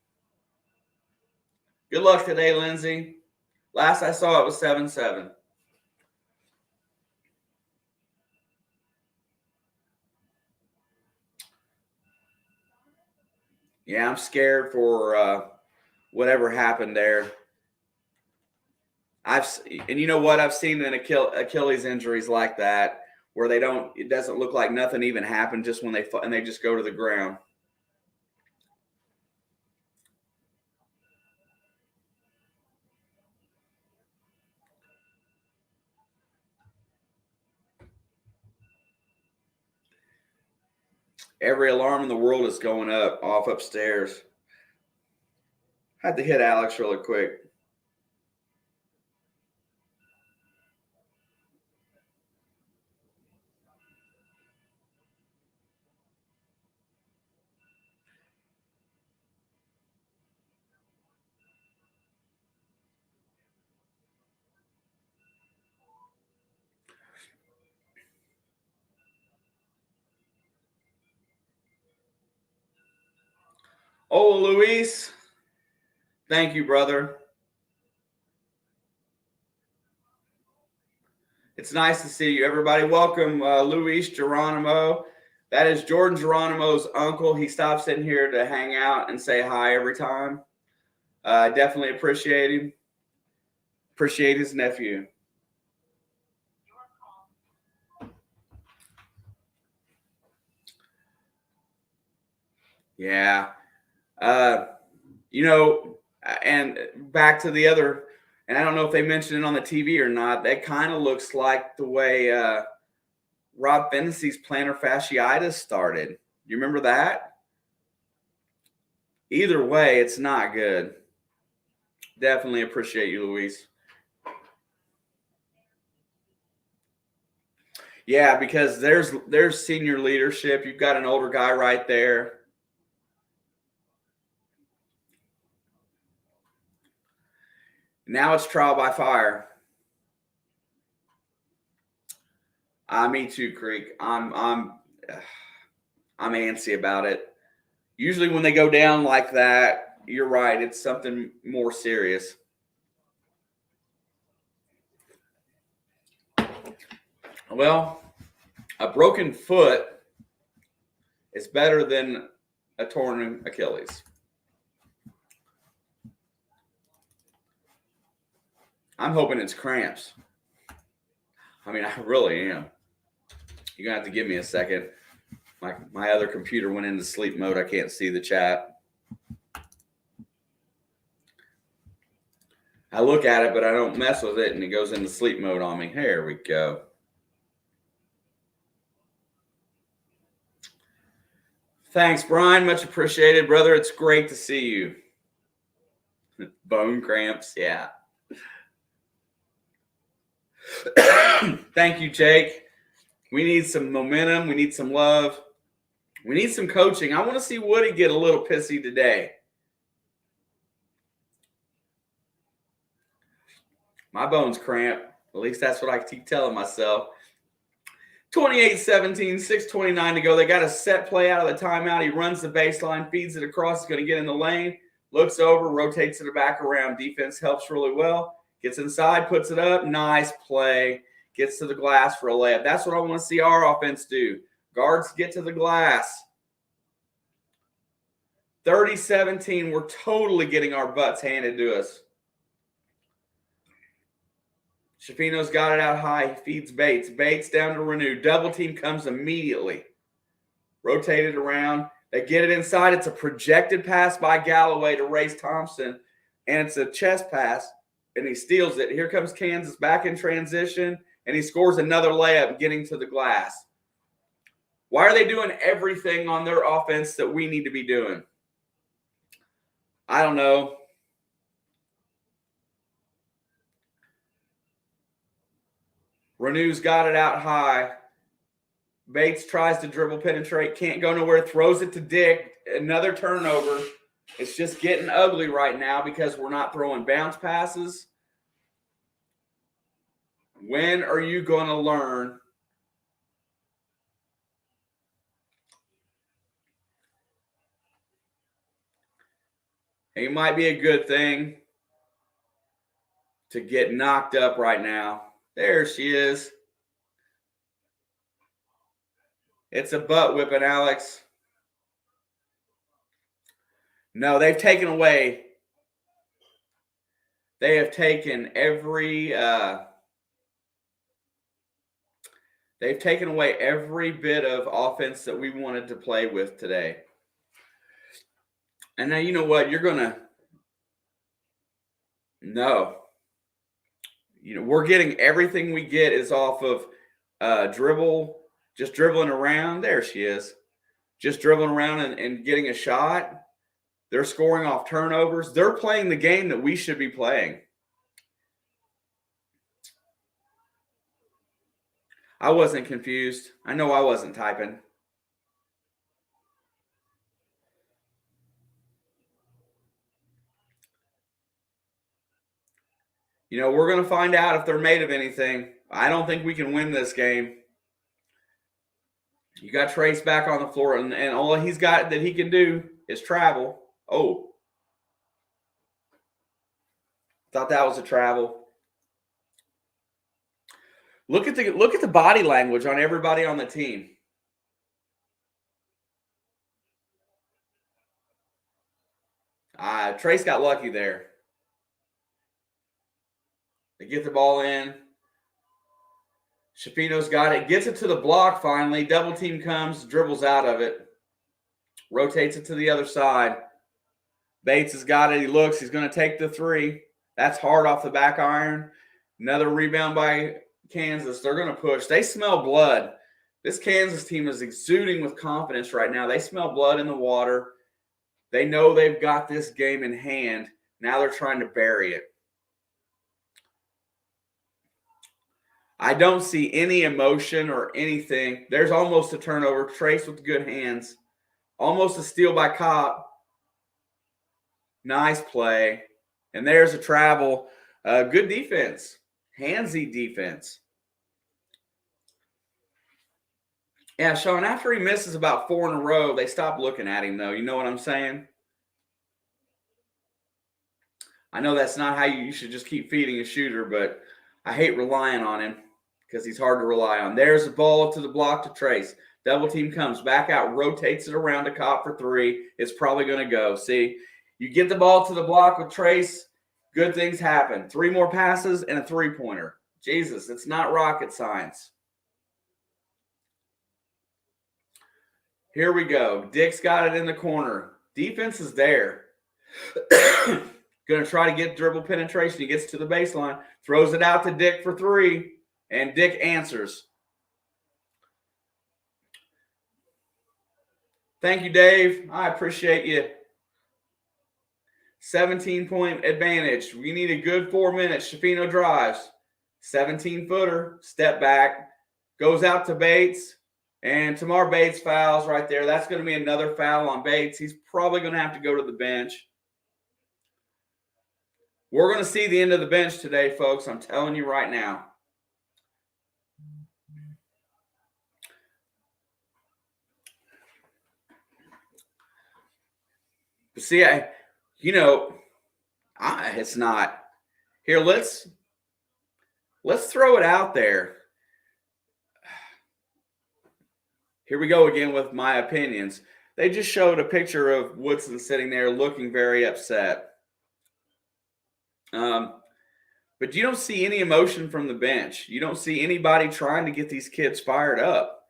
Good luck today, Lindsay. Last I saw it was 7-7. Yeah, I'm scared for whatever happened there. And you know what? I've seen an Achilles injuries like that where it doesn't look like nothing even happened just when they just go to the ground. Every alarm in the world is going off upstairs. Had to hit Alex really quick. Oh, Luis. Thank you, brother. It's nice to see you, everybody. Welcome, Luis Geronimo. That is Jordan Geronimo's uncle. He stops in here to hang out and say hi every time. I definitely appreciate him. Appreciate his nephew. Yeah. And back to the other, and I don't know if they mentioned it on the TV or not, that kind of looks like the way Rob Fennessy's plantar fasciitis started. You remember that? Either way, it's not good. Definitely appreciate you, Luis. Yeah, because there's senior leadership. You've got an older guy right there. Now it's trial by fire. Me too, Creek. I'm antsy about it. Usually when they go down like that, you're right. It's something more serious. Well, a broken foot is better than a torn Achilles. I'm hoping it's cramps. I mean, I really am. You're going to have to give me a second. My other computer went into sleep mode. I can't see the chat. I look at it, but I don't mess with it, and it goes into sleep mode on me. Here we go. Thanks, Brian. Much appreciated, brother. It's great to see you. Bone cramps, yeah. Thank you, Jake. We need some momentum. We need some love. We need some coaching. I want to see Woody get a little pissy today. My bones cramp. At least that's what I keep telling myself. 28-17, 6:29 to go. They got a set play out of the timeout. He runs the baseline, feeds it across. He's going to get in the lane, looks over, rotates it back around. Defense helps really well. Gets inside, puts it up. Nice play. Gets to the glass for a layup. That's what I want to see our offense do. Guards get to the glass. 30-17. We're totally getting our butts handed to us. Shafino's got it out high. He feeds Bates. Bates down to Renew. Double team comes immediately. Rotated around. They get it inside. It's a projected pass by Galloway to Race Thompson. And it's a chest pass. And he steals it. Here comes Kansas back in transition. And he scores another layup getting to the glass. Why are they doing everything on their offense that we need to be doing? I don't know. Renew's got it out high. Bates tries to dribble penetrate, can't go nowhere, throws it to Dick. Another turnover. It's just getting ugly right now because we're not throwing bounce passes. When are you going to learn? It might be a good thing to get knocked up right now. There she is. It's a butt whipping, Alex. No, they've taken away. They have taken every. They've taken away every bit of offense that we wanted to play with today. And now you know what? You're gonna. No. You know, we're getting everything we get is off of dribble, just dribbling around. There she is. just dribbling around and getting a shot. They're scoring off turnovers. They're playing the game that we should be playing. I wasn't confused. I know I wasn't typing. You know, we're going to find out if they're made of anything. I don't think we can win this game. You got Trace back on the floor, and all he's got that he can do is travel. Oh. Thought that was a travel. Look at the body language on everybody on the team. Trace got lucky there. They get the ball in. Shafino's got it. Gets it to the block finally. Double team comes, dribbles out of it. Rotates it to the other side. Bates has got it. He looks. He's going to take the three. That's hard off the back iron. Another rebound by Kansas. They're going to push. They smell blood. This Kansas team is exuding with confidence right now. They smell blood in the water. They know they've got this game in hand. Now they're trying to bury it. I don't see any emotion or anything. There's almost a turnover. Trace with good hands. Almost a steal by Kopp. Nice play. And there's a travel. Good defense. Handsy defense. Yeah, Sean, after he misses about 4 in a row, they stop looking at him, though. You know what I'm saying? I know that's not how you should just keep feeding a shooter, but I hate relying on him because he's hard to rely on. There's the ball to the block to Trace. Double team comes back out, rotates it around to Kopp for 3. It's probably going to go. See, you get the ball to the block with Trace, good things happen. 3 more passes and a three-pointer. Jesus, it's not rocket science. Here we go. Dick's got it in the corner. Defense is there. Going to try to get dribble penetration. He gets to the baseline, throws it out to Dick for 3, and Dick answers. Thank you, Dave. I appreciate you. 17-point advantage. We need a good 4 minutes. Shafino drives. 17-footer. Step back. Goes out to Bates. And Tamar Bates fouls right there. That's going to be another foul on Bates. He's probably going to have to go to the bench. We're going to see the end of the bench today, folks. I'm telling you right now. But see, it's not. Here, let's throw it out there. Here we go again with my opinions. They just showed a picture of Woodson sitting there looking very upset. But you don't see any emotion from the bench. You don't see anybody trying to get these kids fired up.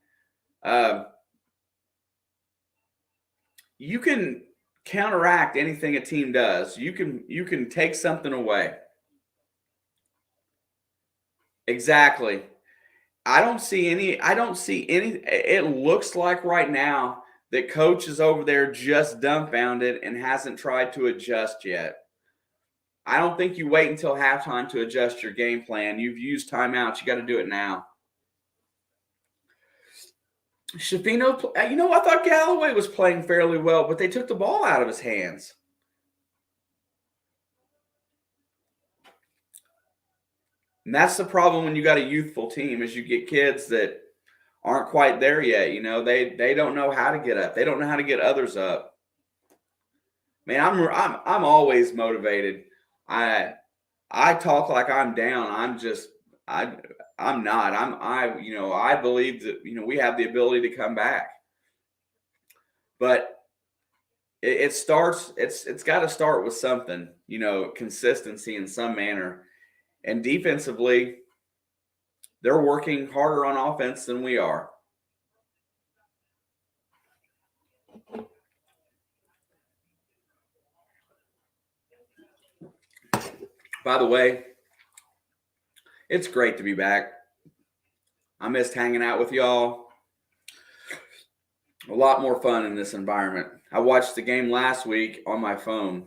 You can counteract anything a team does. You can take something away. Exactly. I don't see any. It looks like right now that coach is over there just dumbfounded and hasn't tried to adjust yet. I don't think you wait until halftime to adjust your game plan. You've used timeouts. You got to do it now. Shafino, I thought Galloway was playing fairly well, but they took the ball out of his hands. And that's the problem when you got a youthful team, is you get kids that aren't quite there yet. They don't know how to get up. They don't know how to get others up. Man, I'm always motivated. I talk like I'm down. I'm not. I believe that we have the ability to come back. But it starts. It's got to start with something. Consistency in some manner. And defensively, they're working harder on offense than we are. By the way, it's great to be back. I missed hanging out with y'all. a lot more fun in this environment. I watched the game last week on my phone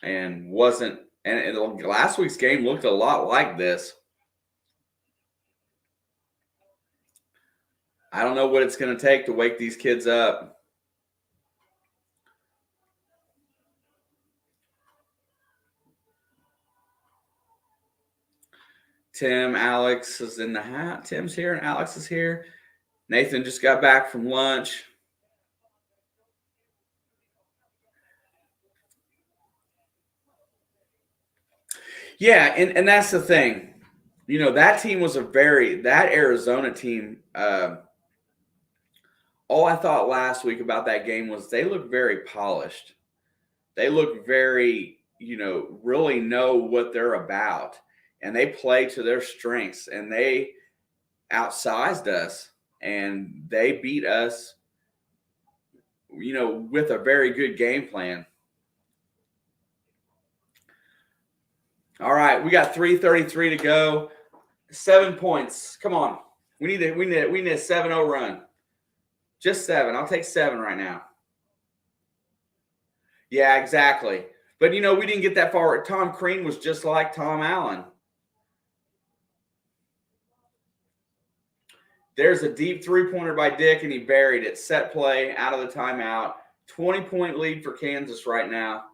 and wasn't, and last week's game looked a lot like this. I don't know what it's going to take to wake these kids up. Tim, Alex is in the hat. Tim's here and Alex is here. Nathan just got back from lunch. Yeah, and that's the thing. You know, that team was that Arizona team, all I thought last week about that game was they look very polished. They look very, really know what they're about. And they play to their strengths. And they outsized us. And they beat us, with a very good game plan. All right, we got 3:33 to go. 7 points. Come on. We need a 7-0 run. Just 7. I'll take 7 right now. Yeah, exactly. But, we didn't get that far. Tom Crean was just like Tom Allen. There's a deep three-pointer by Dick, and he buried it. Set play, out of the timeout. 20-point lead for Kansas right now.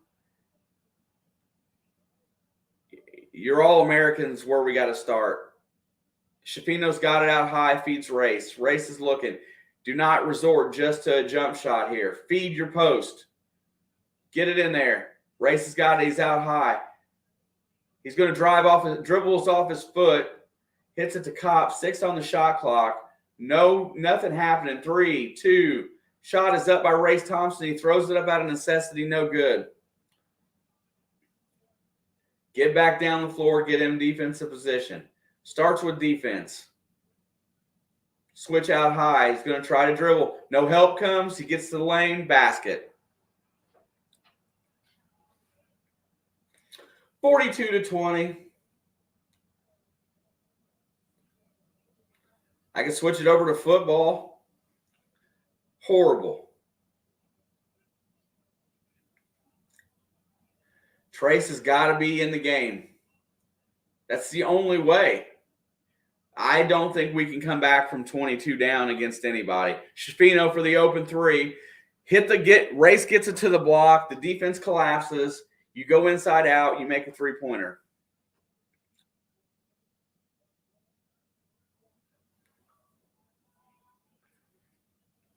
You're All-Americans where we got to start. Shafino's got it out high, feeds Race. Race is looking. Do not resort just to a jump shot here. Feed your post. Get it in there. Race has got it. He's out high. He's going to dribbles off his foot. Hits it to Kopp. 6 on the shot clock. Nothing happening. 3, 2. Shot is up by Race Thompson. He throws it up out of necessity. No good. Get back down the floor. Get him defensive position. Starts with defense. Switch out high. He's going to try to dribble. No help comes. He gets to the lane. Basket. 42-20. I can switch it over to football. Horrible. Trace has got to be in the game. That's the only way. I don't think we can come back from 22 down against anybody. Shafino for the open 3. Race gets it to the block. The defense collapses. You go inside out. You make a three-pointer.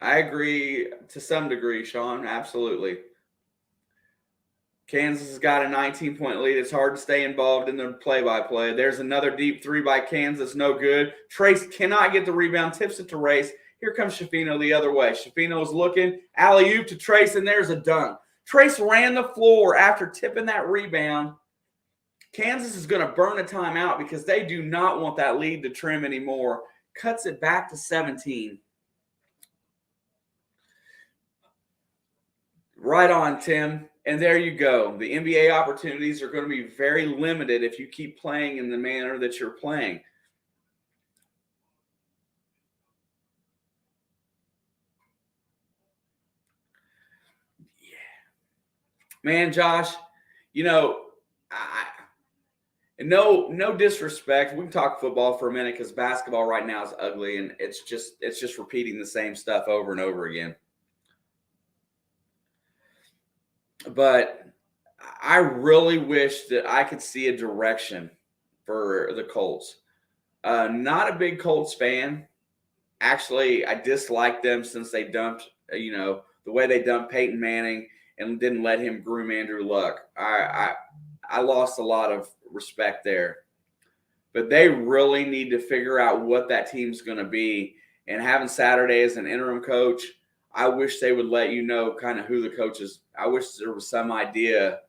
I agree to some degree, Sean. Absolutely. Kansas has got a 19-point lead. It's hard to stay involved in the play-by-play. There's another deep 3 by Kansas. No good. Trace cannot get the rebound. Tips it to Race. Here comes Shafino the other way. Shafino is looking. Alley-oop to Trace, and there's a dunk. Trace ran the floor after tipping that rebound. Kansas is going to burn a timeout because they do not want that lead to trim anymore. Cuts it back to 17. Right on, Tim. And there you go. The NBA opportunities are going to be very limited if you keep playing in the manner that you're playing. Yeah. Man, Josh, no disrespect. We can talk football for a minute because basketball right now is ugly and it's just repeating the same stuff over and over again. But I really wish that I could see a direction for the Colts. Not a big Colts fan. Actually, I dislike them since they dumped, the way they dumped Peyton Manning and didn't let him groom Andrew Luck. I lost a lot of respect there. But they really need to figure out what that team's going to be. And having Saturday as an interim coach, I wish they would let you know kind of who the coach is. I wish there was some idea.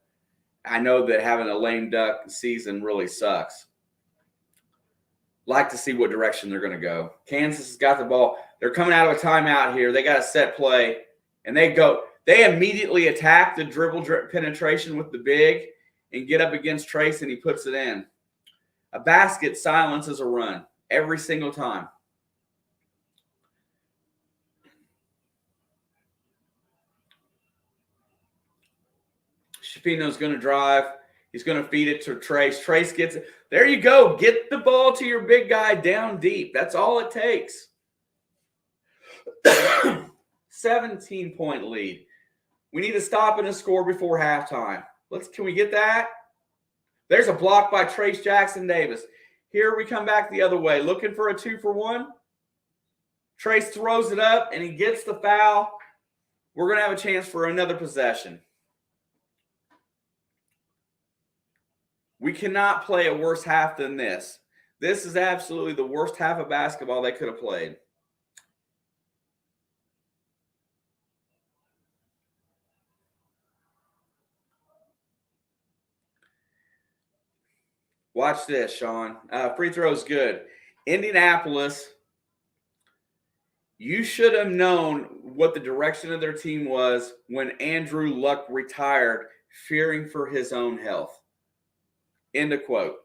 I know that having a lame duck season really sucks. Like to see what direction they're going to go. Kansas has got the ball. They're coming out of a timeout here. They got a set play, and they immediately attack the dribble penetration with the big and get up against Trace, and he puts it in. A basket silences a run every single time. Shafino's going to drive. He's going to feed it to Trace. Trace gets it. There you go. Get the ball to your big guy down deep. That's all it takes. 17-point lead. We need to stop and score before halftime. Can we get that? There's a block by Trace Jackson Davis. Here we come back the other way, looking for a 2-for-1. Trace throws it up, and he gets the foul. We're going to have a chance for another possession. We cannot play a worse half than this. This is absolutely the worst half of basketball they could have played. Watch this, Sean. Free throw is good. Indianapolis, you should have known what the direction of their team was when Andrew Luck retired, fearing for his own health. End of quote.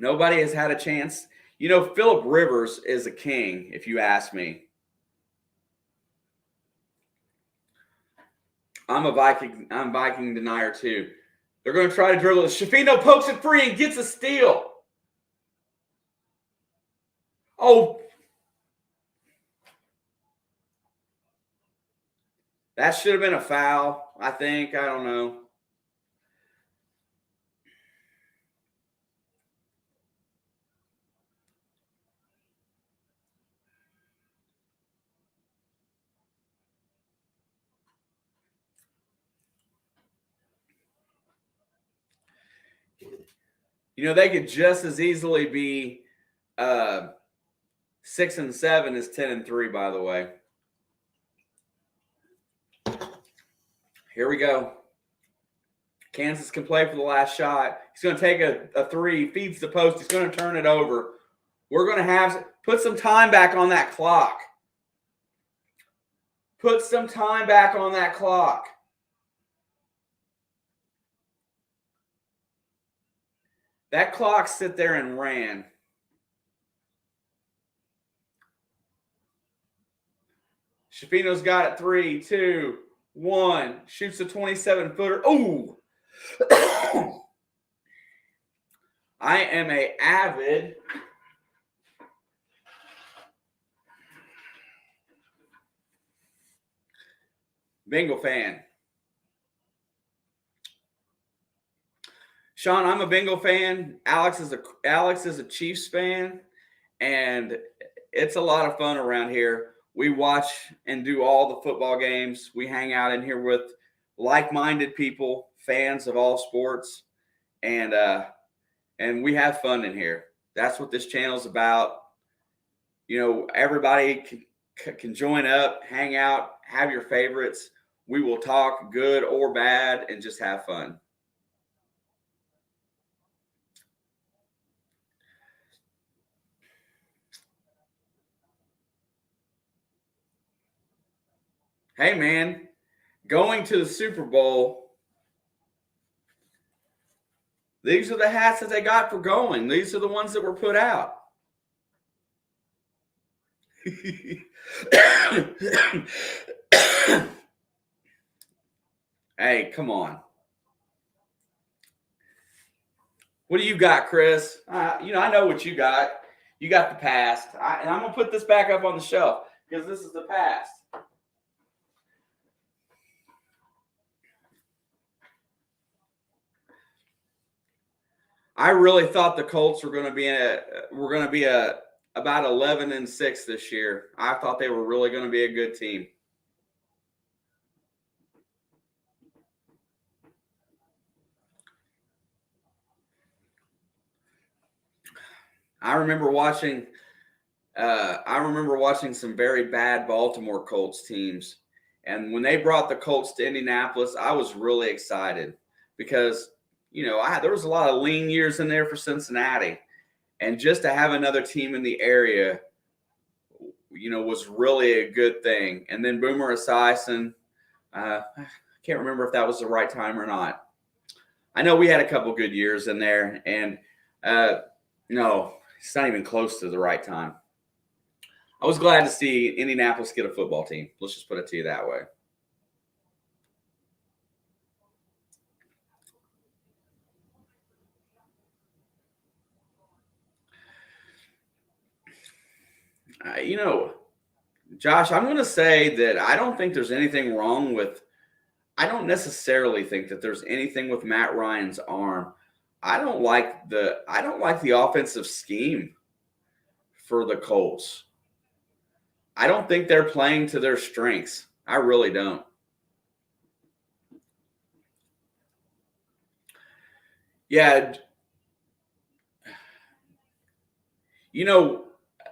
Nobody has had a chance. You know, Phillip Rivers is a king, if you ask me. I'm Viking denier too. They're going to try to dribble it. Shafino pokes it free and gets a steal. Oh. That should have been a foul, I think. I don't know. You know, they could just as easily be 6-7 as 10-3, by the way. Here we go. Kansas can play for the last shot. He's going to take a three, feeds the post. He's going to turn it over. We're going to put some time back on that clock. Put some time back on that clock. That clock sit there and ran. Shafino's got it. 3, 2, 1. Shoots a 27-footer. Ooh. I am an avid Bengal fan. Sean, I'm a Bengal fan. Alex is a Chiefs fan, and it's a lot of fun around here. We watch and do all the football games. We hang out in here with like-minded people, fans of all sports, and we have fun in here. That's what this channel's about. You know, everybody can join up, hang out, have your favorites. We will talk good or bad and just have fun. Hey, man, going to the Super Bowl, these are the hats that they got for going. These are the ones that were put out. Hey, come on. What do you got, Chris? I know what you got. You got the past. And I'm going to put this back up on the shelf because this is the past. I really thought the Colts were going to be about 11-6 this year. I thought they were really going to be a good team. I remember watching some very bad Baltimore Colts teams. And when they brought the Colts to Indianapolis, I was really excited because, you know, there was a lot of lean years in there for Cincinnati. And just to have another team in the area, you know, was really a good thing. And then Boomer Esiason, I can't remember if that was the right time or not. I know we had a couple good years in there. And no, it's not even close to the right time. I was glad to see Indianapolis get a football team. Let's just put it to you that way. Josh, I'm going to say that I don't think there's anything wrong with. I don't necessarily think that there's anything with Matt Ryan's arm. I don't like the offensive scheme for the Colts. I don't think they're playing to their strengths. I really don't. Yeah, you know,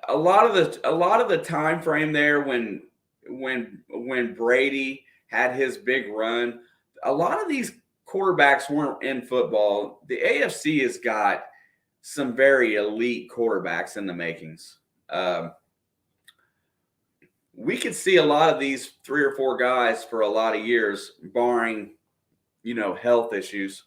a lot of the time frame there when Brady had his big run, a lot of these quarterbacks weren't in football. The AFC has got some very elite quarterbacks in the makings. We could see a lot of these 3 or 4 guys for a lot of years, barring health issues.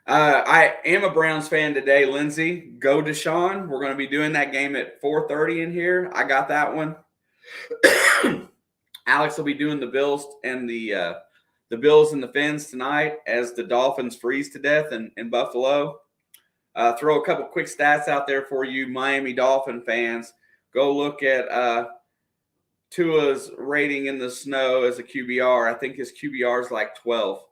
I am a Browns fan today, Lindsay. Go Deshaun. We're going to be doing that game at 4:30 in here. I got that one. Alex will be doing the Bills and the Bills and the Fins tonight as the Dolphins freeze to death in Buffalo. Throw a couple quick stats out there for you, Miami Dolphin fans. Go look at Tua's rating in the snow as a QBR. I think his QBR is like 12.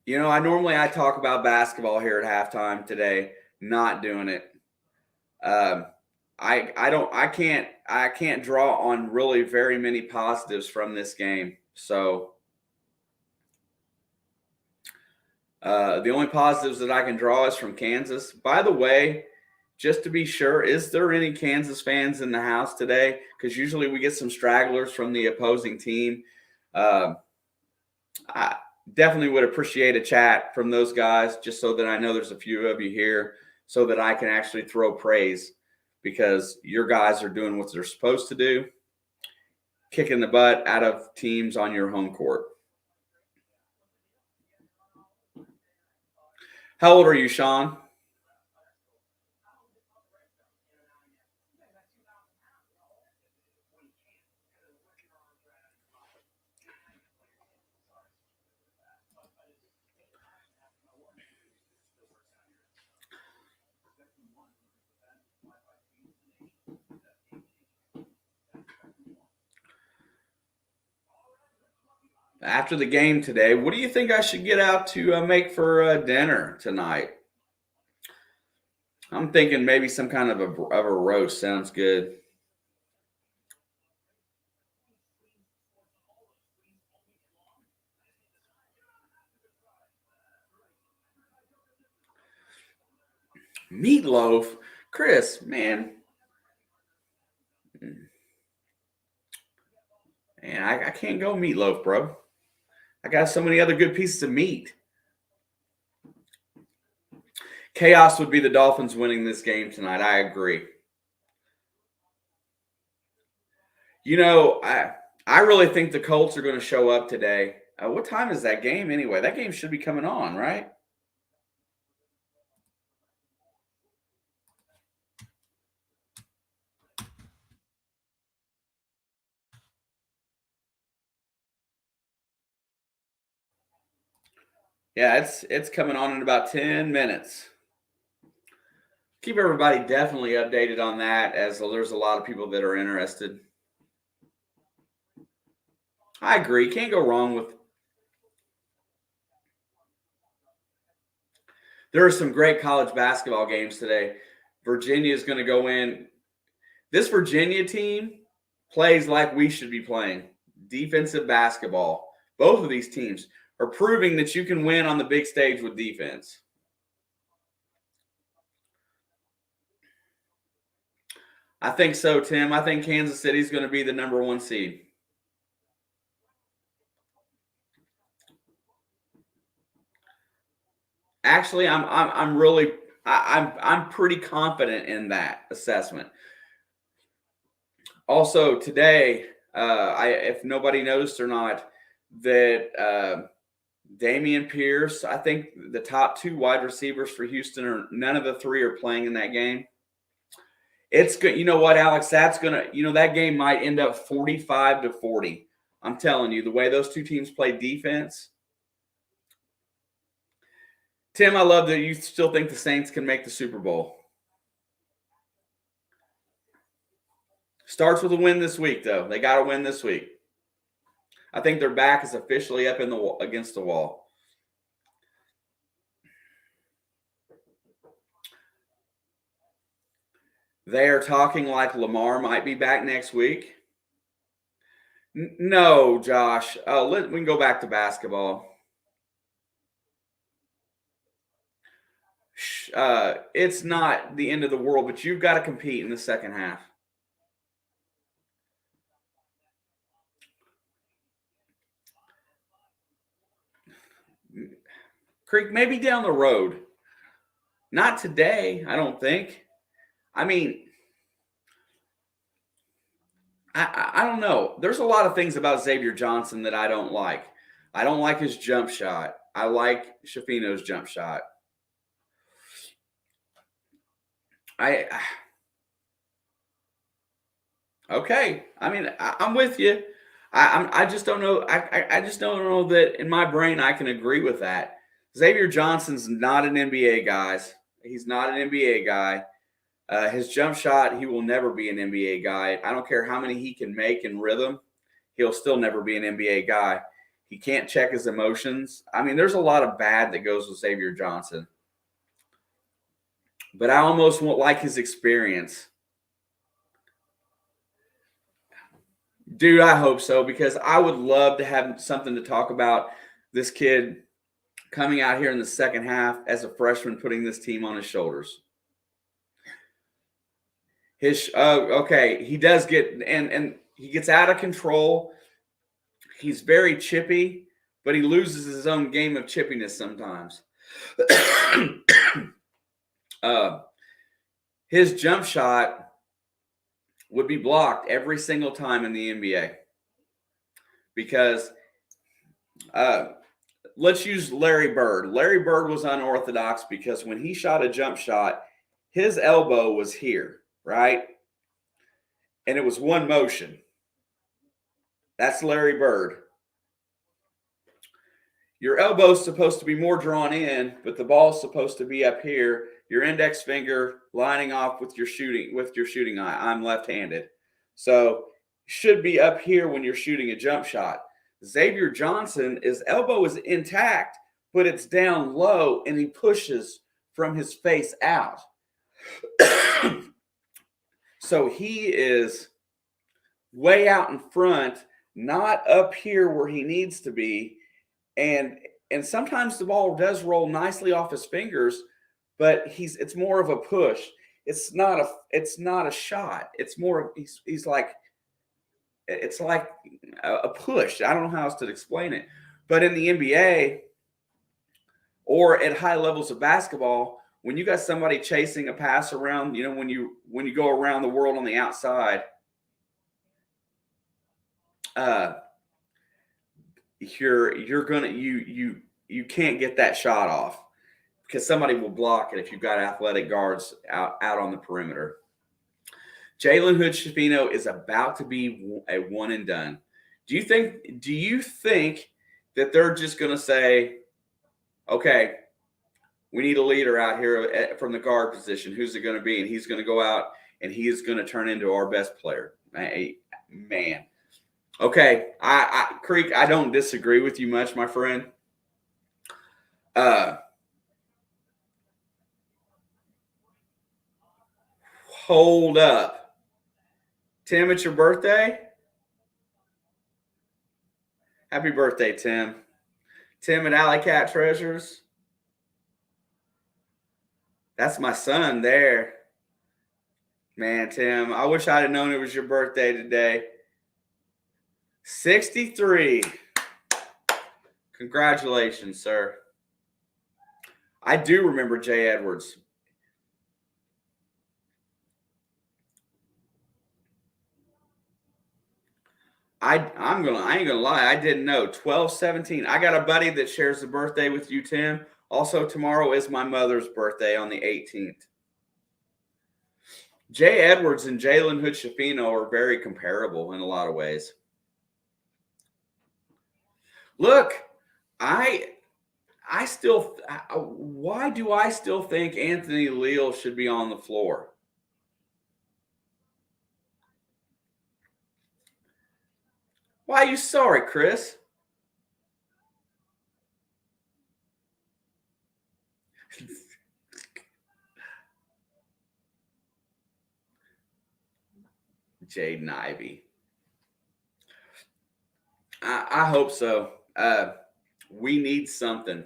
I talk about basketball here at halftime today. Not doing it. I can't draw on really very many positives from this game. So the only positives that I can draw is from Kansas. By the way, just to be sure, is there any Kansas fans in the house today? Because usually we get some stragglers from the opposing team. I definitely would appreciate a chat from those guys, just so that I know there's a few of you here, so that I can actually throw praise, because your guys are doing what they're supposed to do, kicking the butt out of teams on your home court. How old are you, Sean? After the game today, what do you think I should get out to make for dinner tonight? I'm thinking maybe some kind of a roast sounds good. Meatloaf, Chris, man, I can't go meatloaf, bro. I got so many other good pieces of meat. Chaos would be the Dolphins winning this game tonight. I agree. I really think the Colts are going to show up today. What time is that game anyway? That game should be coming on, right? Yeah, it's coming on in about 10 minutes. Keep everybody definitely updated on that, as there's a lot of people that are interested. I agree. Can't go wrong with. There are some great college basketball games today. Virginia is going to go in. This Virginia team plays like we should be playing defensive basketball. Both of these teams are proving that you can win on the big stage with defense. I think so, Tim. I think Kansas City is going to be the number 1 seed. Actually, I'm pretty confident in that assessment. Also today, if nobody noticed or not, that Dameon Pierce, I think the top 2 wide receivers for Houston none of the 3 are playing in that game. It's good. You know what, Alex? That's gonna. That game might end up 45-40. I'm telling you, the way those 2 teams play defense. Tim, I love that you still think the Saints can make the Super Bowl. Starts with a win this week, though. They got to win this week. I think their back is officially up in the wall, against the wall. They are talking like Lamar might be back next week. No, Josh. We can go back to basketball. It's not the end of the world, but you've got to compete in the second half. Creek, maybe down the road. Not today, I don't think. I mean, I don't know. There's a lot of things about Xavier Johnson that I don't like. I don't like his jump shot. I like Shafino's jump shot. Okay. I mean, I'm with you. I just don't know. I just don't know that in my brain I can agree with that. Xavier Johnson's not an NBA guys. He's not an NBA guy. His jump shot, he will never be an NBA guy. I don't care how many he can make in rhythm. He'll still never be an NBA guy. He can't check his emotions. I mean, there's a lot of bad that goes with Xavier Johnson. But I almost won't like his experience. Dude, I hope so, because I would love to have something to talk about this kid coming out here in the second half as a freshman, putting this team on his shoulders. Okay, he does get and he gets out of control. He's very chippy, but he loses his own game of chippiness sometimes. His jump shot would be blocked every single time in the NBA because let's use Larry Bird. Larry Bird was unorthodox because when he shot a jump shot, his elbow was here, right? And it was one motion. That's Larry Bird. Your elbow's supposed to be more drawn in, but the ball's supposed to be up here. Your index finger lining off with your shooting eye. I'm left-handed. So should be up here when you're shooting a jump shot. Xavier Johnson, his elbow is intact, but it's down low, and he pushes from his face out. So he is way out in front, not up here where he needs to be. And sometimes the ball does roll nicely off his fingers, but it's more of a push. It's not a shot. It's more he's like it's like a push. I don't know how else to explain it. But in the NBA or at high levels of basketball, when you got somebody chasing a pass around, when you go around the world on the outside, you can't get that shot off because somebody will block it if you've got athletic guards out on the perimeter. Jalen Hood-Schifino is about to be a one and done. Do you think that they're just going to say, okay, we need a leader out here from the guard position. Who's it going to be? And he's going to go out and he is going to turn into our best player. Man. Okay, Creek, I don't disagree with you much, my friend. Hold up. Tim, it's your birthday? Happy birthday, Tim. Tim at Alley Cat Treasures. That's my son there. Man, Tim, I wish I'd have known it was your birthday today. 63. Congratulations, sir. I do remember Jay Edwards. I ain't gonna lie, I didn't know. 12/17. I got a buddy that shares the birthday with you, Tim. Also, tomorrow is my mother's birthday on the 18th. Jay Edwards and Jalen Hood-Schifino are very comparable in a lot of ways. Look, I why do I still think Anthony Leal should be on the floor? Why are you sorry, Chris? Jaden Ivey. I hope so. We need something.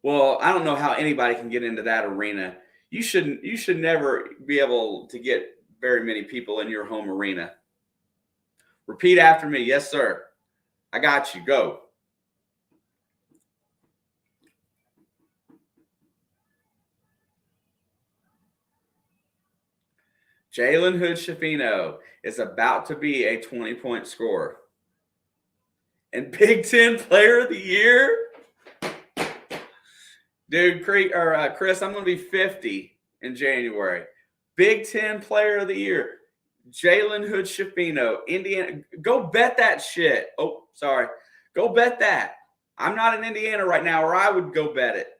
Well, I don't know how anybody can get into that arena. You should never be able to get very many people in your home arena. Repeat after me. Yes, sir. I got you. Go. Jalen Hood-Schifino is about to be a 20-point scorer. And Big Ten Player of the Year? Dude, Chris, I'm going to be 50 in January. Big Ten Player of the Year. Jalen Hood-Schifino, Indiana. Go bet that shit. Oh, sorry. Go bet that. I'm not in Indiana right now, or I would go bet it.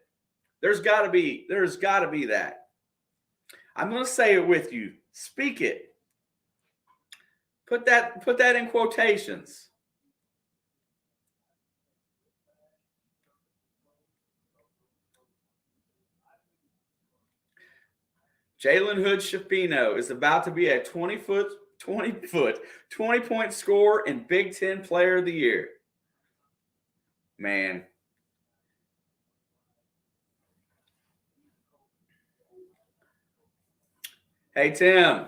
There's got to be that. I'm going to say it with you. Speak it. Put that in quotations. Jalen Hood-Schifino is about to be a 20-point scorer and Big Ten Player of the Year. Man. Hey, Tim.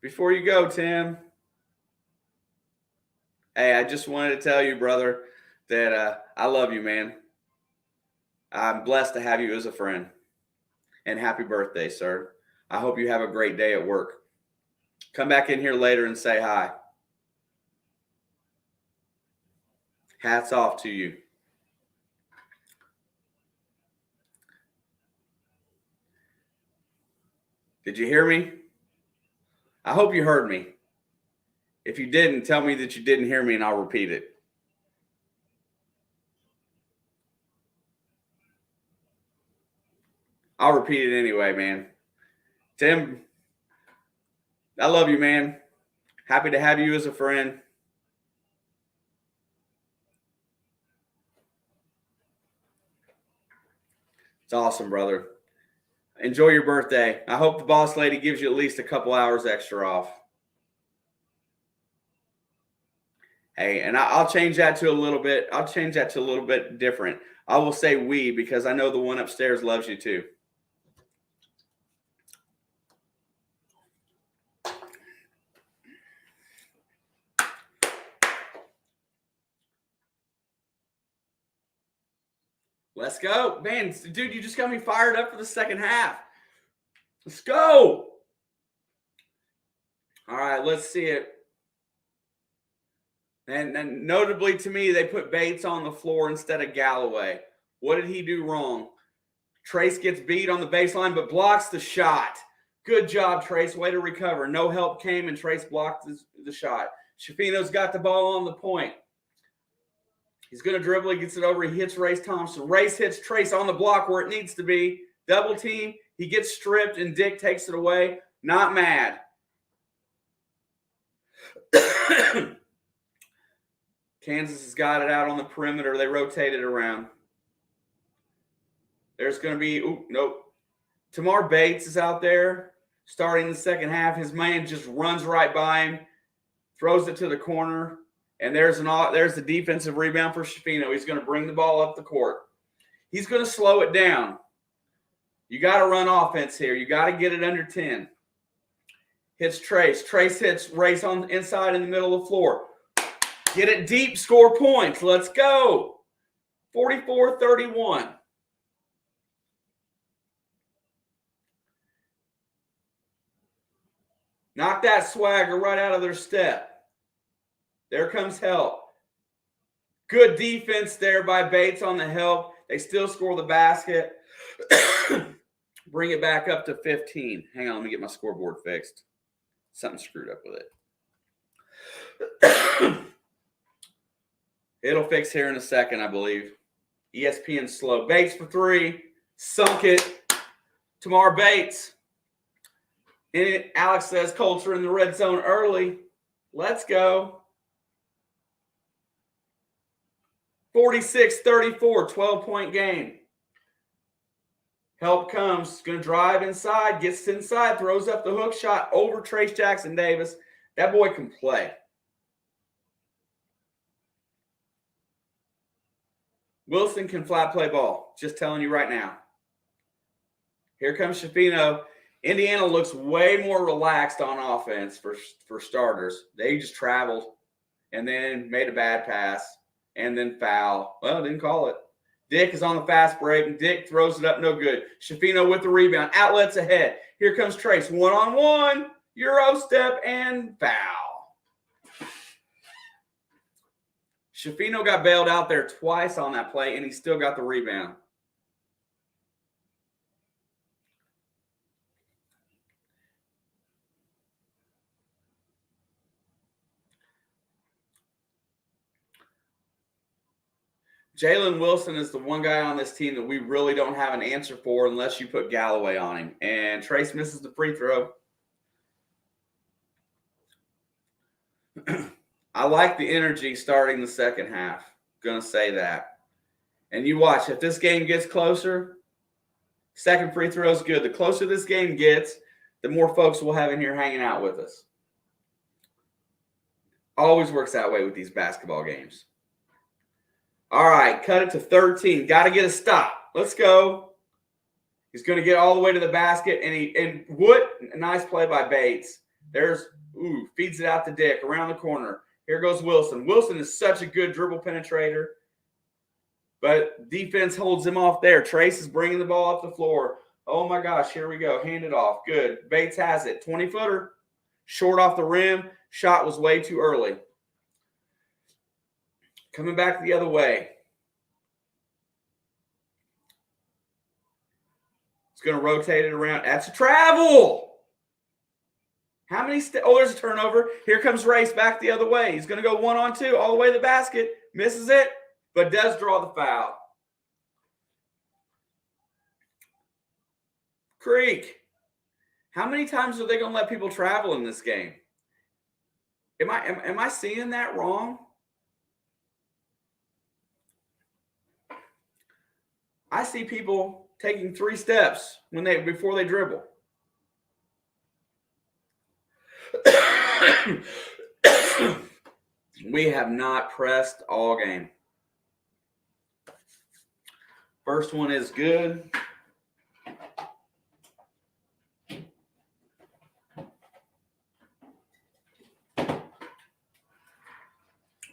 Before you go, Tim. Hey, I just wanted to tell you, brother, that I love you, man. I'm blessed to have you as a friend. And happy birthday, sir. I hope you have a great day at work. Come back in here later and say hi. Hats off to you. Did you hear me? I hope you heard me. If you didn't, tell me that you didn't hear me and I'll repeat it. I'll repeat it anyway, man. Tim, I love you, man. Happy to have you as a friend. It's awesome, brother. Enjoy your birthday. I hope the boss lady gives you at least a couple hours extra off. Hey, and I'll change that to a little bit. I'll change that to a little bit different. I will say we because I know the one upstairs loves you too. Let's go. Man, dude, you just got me fired up for the second half. Let's go. All right, let's see it. And notably to me, they put Bates on the floor instead of Galloway. What did he do wrong? Trace gets beat on the baseline, but blocks the shot. Good job, Trace. Way to recover. No help came, and Trace blocked the shot. Schifino's got the ball on the point. He's going to dribble. He gets it over. He hits Race Thompson. Race hits Trace on the block where it needs to be. Double team. He gets stripped, and Dick takes it away. Not mad. Kansas has got it out on the perimeter. They rotate it around. There's going to be nope. Tamar Bates is out there starting the second half. His man just runs right by him, throws it to the corner, and there's the defensive rebound for Schifino. He's going to bring the ball up the court. He's going to slow it down. You got to run offense here. You got to get it under 10. Hits Trace. Trace hits Race on the inside in the middle of the floor. Get it deep, score points. Let's go. 44-31. Knock that swagger right out of their step. There comes help. Good defense there by Bates on the help. They still score the basket. Bring it back up to 15. Hang on, let me get my scoreboard fixed. Something screwed up with it. It'll fix here in a second, I believe. ESPN slow. Bates for three. Sunk it. Tamar Bates. And Alex says Colts are in the red zone early. Let's go. 46-34, 12-point game. Help comes. Going to drive inside. Gets inside. Throws up the hook shot over Trace Jackson Davis. That boy can play. Wilson can flat play ball. Just telling you right now. Here comes Shafino. Indiana looks way more relaxed on offense for starters. They just traveled and then made a bad pass and then foul. Well, didn't call it. Dick is on the fast break, and Dick throws it up no good. Shafino with the rebound. Outlets ahead. Here comes Trace. One-on-one. Euro step and foul. Shafino got bailed out there twice on that play, and he still got the rebound. Jalen Wilson is the one guy on this team that we really don't have an answer for unless you put Galloway on him. And Trace misses the free throw. I like the energy starting the second half. Going to say that. And you watch. If this game gets closer, second free throw is good. The closer this game gets, the more folks we'll have in here hanging out with us. Always works that way with these basketball games. All right, cut it to 13. Got to get a stop. Let's go. He's going to get all the way to the basket, and what a nice play by Bates. Feeds it out to Dick around the corner. Here goes Wilson. Wilson is such a good dribble penetrator, but defense holds him off there. Trace is bringing the ball up the floor. Oh, my gosh, here we go. Hand it off. Good. Bates has it. 20-footer. Short off the rim. Shot was way too early. Coming back the other way. It's going to rotate it around. That's a travel. How many there's a turnover. Here comes Race back the other way. He's going to go 1-on-2 all the way to the basket. Misses it, but does draw the foul. Creek. How many times are they going to let people travel in this game? Am I seeing that wrong? I see people taking 3 steps before they dribble. We have not pressed all game. First one is good.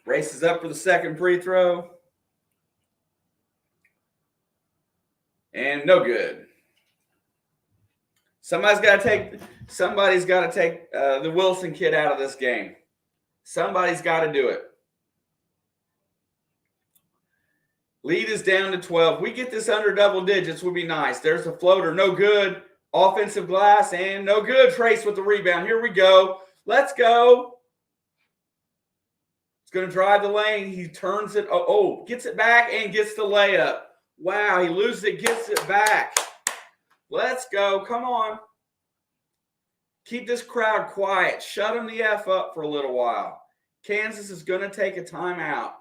Races up for the second free throw. And no good. Somebody's got to take the Wilson kid out of this game. Somebody's got to do it. Lead is down to 12. We get this under double digits would be nice. There's a floater. No good. Offensive glass and no good. Trace with the rebound. Here we go. Let's go. It's going to drive the lane. He turns it. Gets it back and gets the layup. Wow, he loses it, gets it back. Let's go. Come on. Keep this crowd quiet. Shut them the F up for a little while. Kansas is going to take a timeout.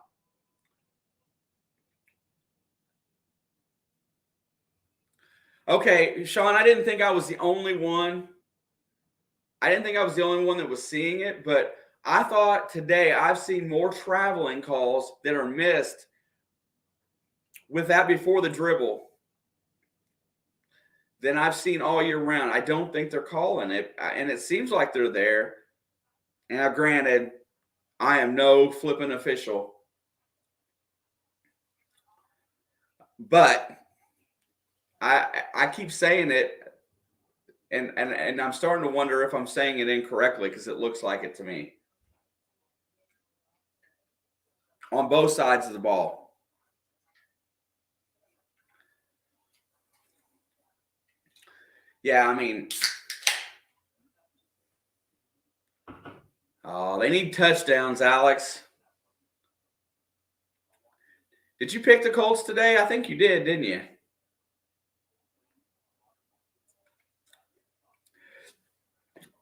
Okay, Sean, I didn't think I was the only one. I didn't think I was the only one that was seeing it, but I thought today I've seen more traveling calls that are missed with that before the dribble than I've seen all year round. I don't think they're calling it, and it seems like they're there. And now, granted, I am no flipping official, but I keep saying it, and I'm starting to wonder if I'm saying it incorrectly because it looks like it to me. on both sides of the ball. Yeah, I mean, they need touchdowns, Alex. Did you pick the Colts today? I think you did, didn't you?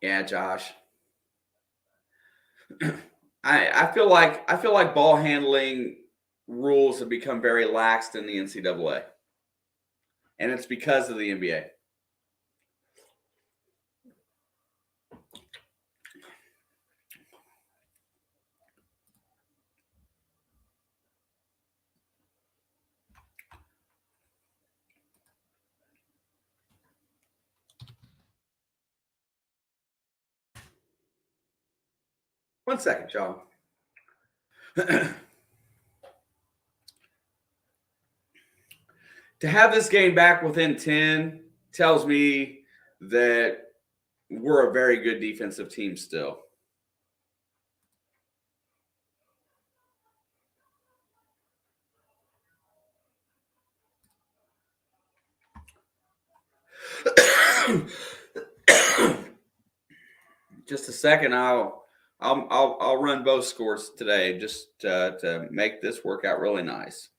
Yeah, Josh. I feel like ball handling rules have become very lax in the NCAA, and it's because of the NBA. One second, John. To have this game back within 10 tells me that we're a very good defensive team still. Just a second, I'll run both scores today just to make this work out really nice.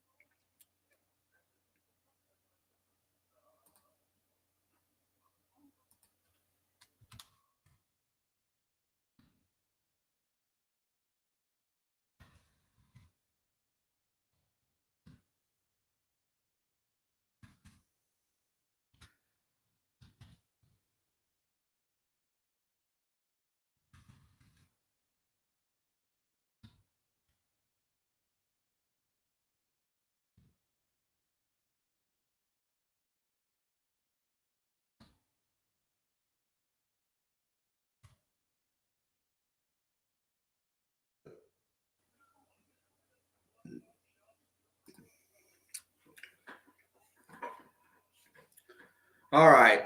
All right.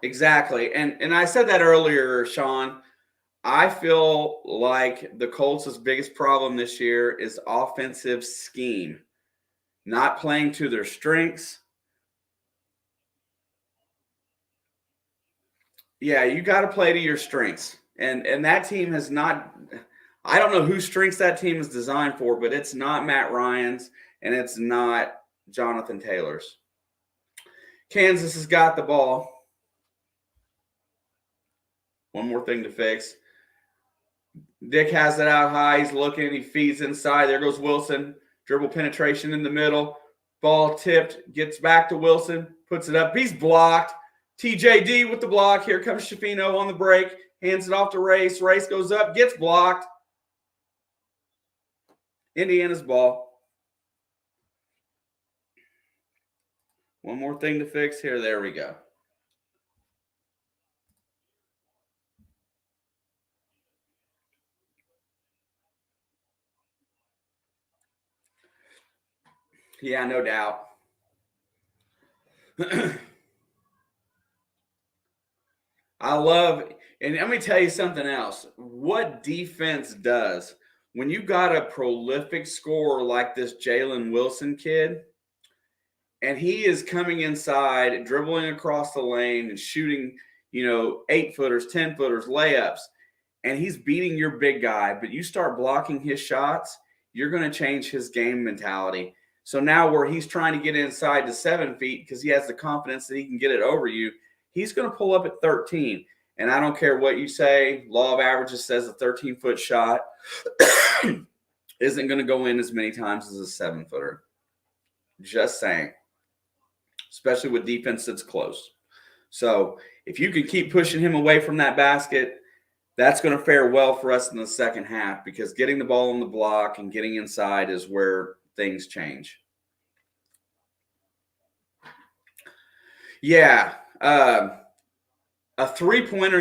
Exactly. And I said that earlier, Sean. I feel like the Colts' biggest problem this year is offensive scheme, not playing to their strengths. Yeah, you got to play to your strengths. And that team has not I don't know whose strengths that team is designed for, but it's not Matt Ryan's and it's not Jonathan Taylor's. Kansas has got the ball. One more thing to fix. Dick has it out high. He's looking. He feeds inside. There goes Wilson. Dribble penetration in the middle. Ball tipped. Gets back to Wilson. Puts it up. He's blocked. TJD with the block. Here comes Shafino on the break. Hands it off to Race. Race goes up. Gets blocked. Indiana's ball. One more thing to fix here. There we go. Yeah, no doubt. I love, and let me tell you something else. What defense does when you got a prolific scorer like this Jalen Wilson kid, and he is coming inside, dribbling across the lane and shooting, 8-footers, 10-footers, layups, and he's beating your big guy, but you start blocking his shots, you're going to change his game mentality. So now where he's trying to get inside to 7 feet because he has the confidence that he can get it over you, he's going to pull up at 13. And I don't care what you say, law of averages says a 13-foot shot isn't going to go in as many times as a 7-footer. Just saying. Especially with defense that's close. So if you can keep pushing him away from that basket, that's going to fare well for us in the second half because getting the ball on the block and getting inside is where things change. Yeah. A three-pointer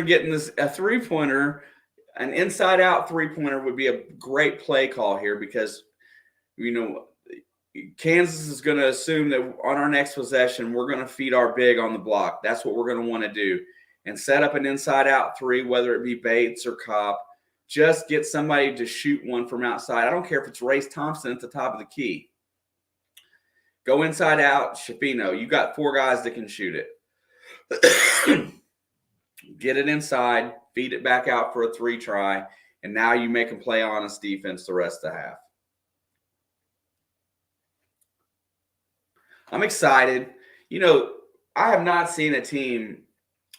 an inside-out three-pointer would be a great play call here because, Kansas is going to assume that on our next possession, we're going to feed our big on the block. That's what we're going to want to do and set up an inside-out three, whether it be Bates or Kopp, just get somebody to shoot one from outside. I don't care if it's Race Thompson at the top of the key. Go inside out, Shafino. You got 4 guys that can shoot it. Get it inside, feed it back out for a 3 try, and now you make them play honest defense the rest of the half. I'm excited. You know, I have not seen a team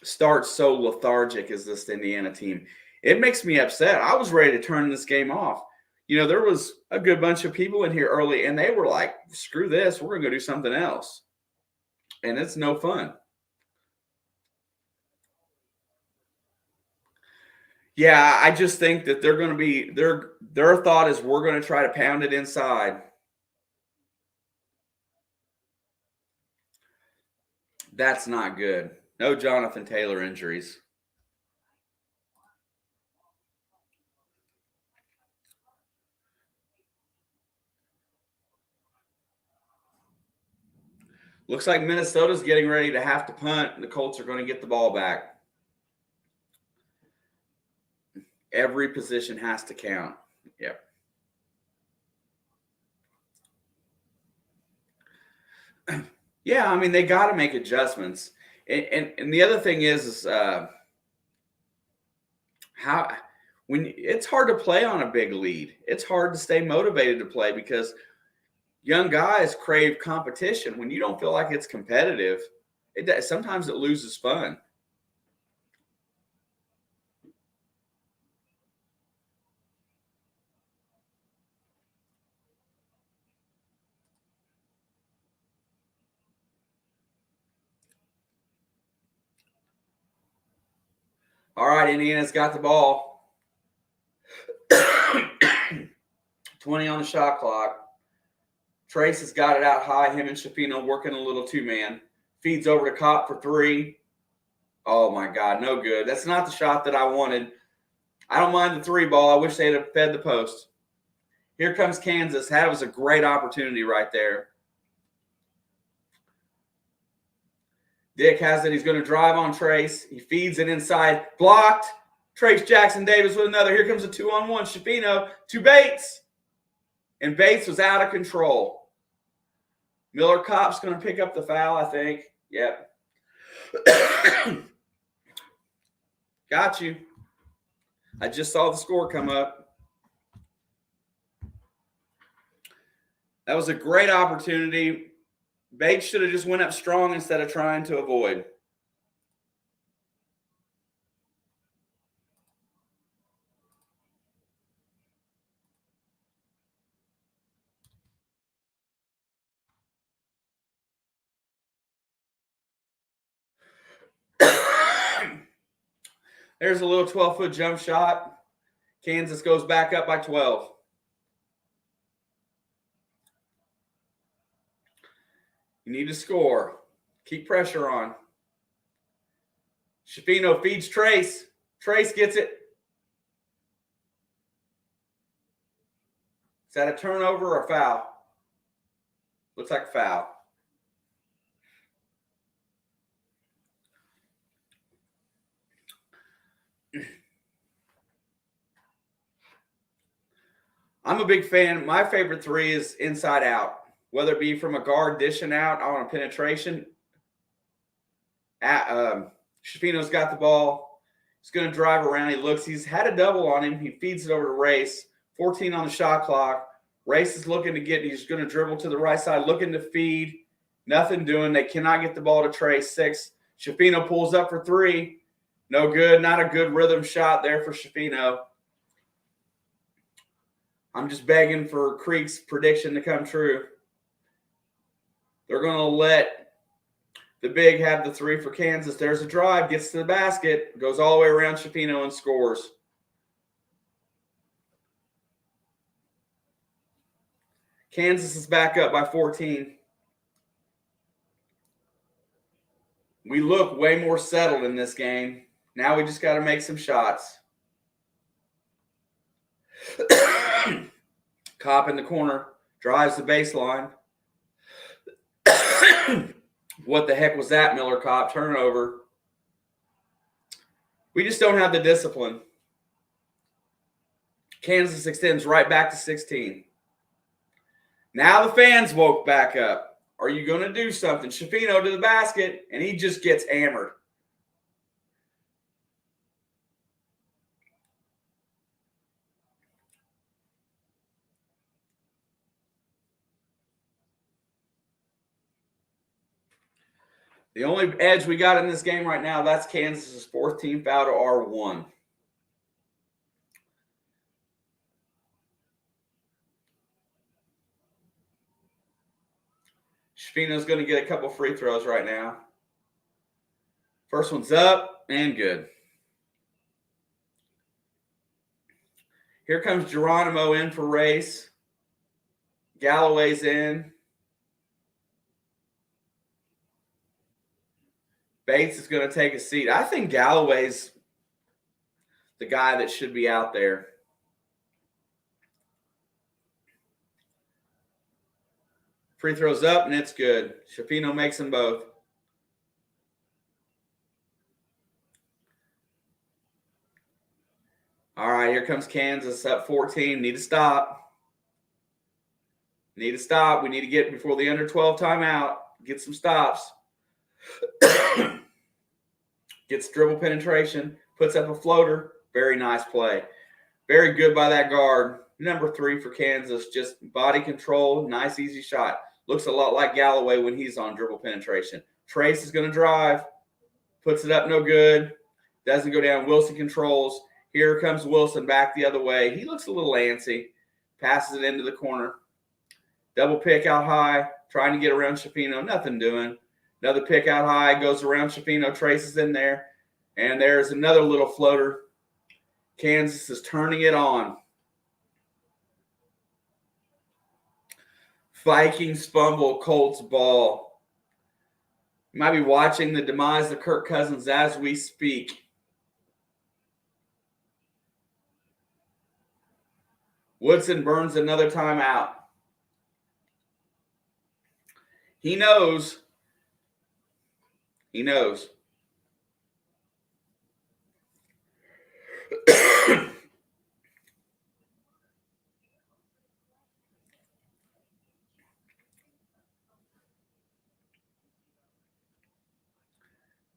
start so lethargic as this Indiana team. It makes me upset. I was ready to turn this game off. You know, there was a good bunch of people in here early, and they were like, screw this. We're going to go do something else. And it's no fun. Yeah, I just think that they're going to be their thought is we're going to try to pound it inside. That's not good. No Jonathan Taylor injuries. Looks like Minnesota's getting ready to have to punt, and the Colts are going to get the ball back. Every position has to count. Yep. Yeah, I mean, they got to make adjustments. And the other thing is how when it's hard to play on a big lead. It's hard to stay motivated to play because young guys crave competition. When you don't feel like it's competitive, sometimes it loses fun. All right, Indiana's got the ball. 20 on the shot clock. Trace has got it out high. Him and Shafino working a little 2-man. Feeds over to Kopp for 3. Oh, my God, no good. That's not the shot that I wanted. I don't mind the 3 ball. I wish they'd have fed the post. Here comes Kansas. That was a great opportunity right there. Dick has it. He's going to drive on Trace. He feeds it inside. Blocked. Trace Jackson Davis with another. Here comes a 2-on-1. Shafino to Bates. And Bates was out of control. Miller Kopp's going to pick up the foul, I think. Yep. Got you. I just saw the score come up. That was a great opportunity. Bates should have just went up strong instead of trying to avoid. There's a little 12-foot jump shot. Kansas goes back up by 12. You need to score. Keep pressure on. Shafino feeds Trace. Trace gets it. Is that a turnover or a foul? Looks like a foul. I'm a big fan. My favorite 3 is inside out, whether it be from a guard dishing out on a penetration. Shafino's got the ball. He's going to drive around. He looks. He's had a double on him. He feeds it over to Race. 14 on the shot clock. Race is looking to get. He's going to dribble to the right side, looking to feed. Nothing doing. They cannot get the ball to Trace. 6. Shafino pulls up for 3. No good. Not a good rhythm shot there for Shafino. I'm just begging for Creek's prediction to come true. They're going to let the big have the 3 for Kansas. There's a drive, gets to the basket, goes all the way around Shafino and scores. Kansas is back up by 14. We look way more settled in this game. Now we just got to make some shots. Kopp in the corner, drives the baseline. What the heck was that, Miller Kopp? Turnover. We just don't have the discipline. Kansas extends right back to 16. Now the fans woke back up. Are you going to do something? Shafino to the basket, and he just gets hammered. The only edge we got in this game right now, that's Kansas's 4th team foul to R1. Shafino's going to get a couple free throws right now. First one's up and good. Here comes Geronimo in for Race. Galloway's in. Bates is going to take a seat. I think Galloway's the guy that should be out there. Free throws up, and it's good. Shafino makes them both. All right, here comes Kansas up 14. Need to stop. We need to get before the under 12 timeout. Get some stops. Gets dribble penetration. Puts up a floater. Very nice play. Very good by that guard. Number 3 for Kansas. Just body control. Nice, easy shot. Looks a lot like Galloway when he's on dribble penetration. Trace is going to drive. Puts it up, no good. Doesn't go down. Wilson controls. Here comes Wilson back the other way. He looks a little antsy. Passes it into the corner. Double pick out high. Trying to get around Shafino. Nothing doing. Another pick out high. Goes around Shafino. Traces in there. And there's another little floater. Kansas is turning it on. Vikings fumble, Colts ball. You might be watching the demise of Kirk Cousins as we speak. Woodson burns another timeout. He knows.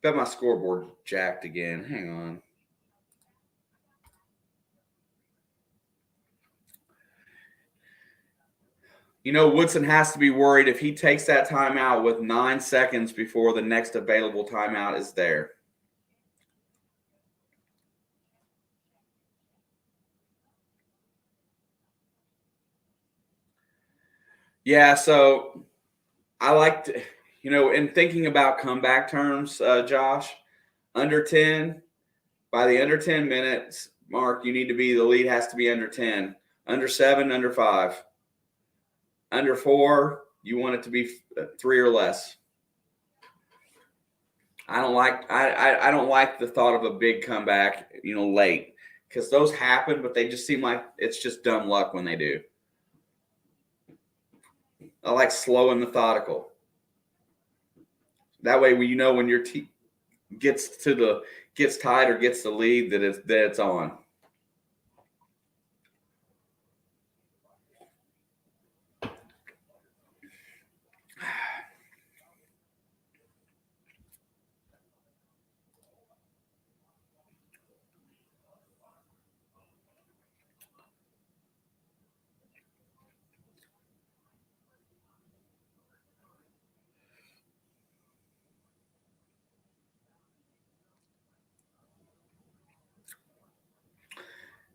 Bet my scoreboard jacked again. Hang on. Woodson has to be worried if he takes that timeout with 9 seconds before the next available timeout is there. Yeah, so I like to, in thinking about comeback terms, Josh, under 10, by the under 10 minutes mark, the lead has to be under 10. Under 7, under 5. Under 4, you want it to be 3 or less. I don't like the thought of a big comeback, late, because those happen, but they just seem like it's just dumb luck when they do. I like slow and methodical. That way, when your team gets tied or gets the lead, that it's on.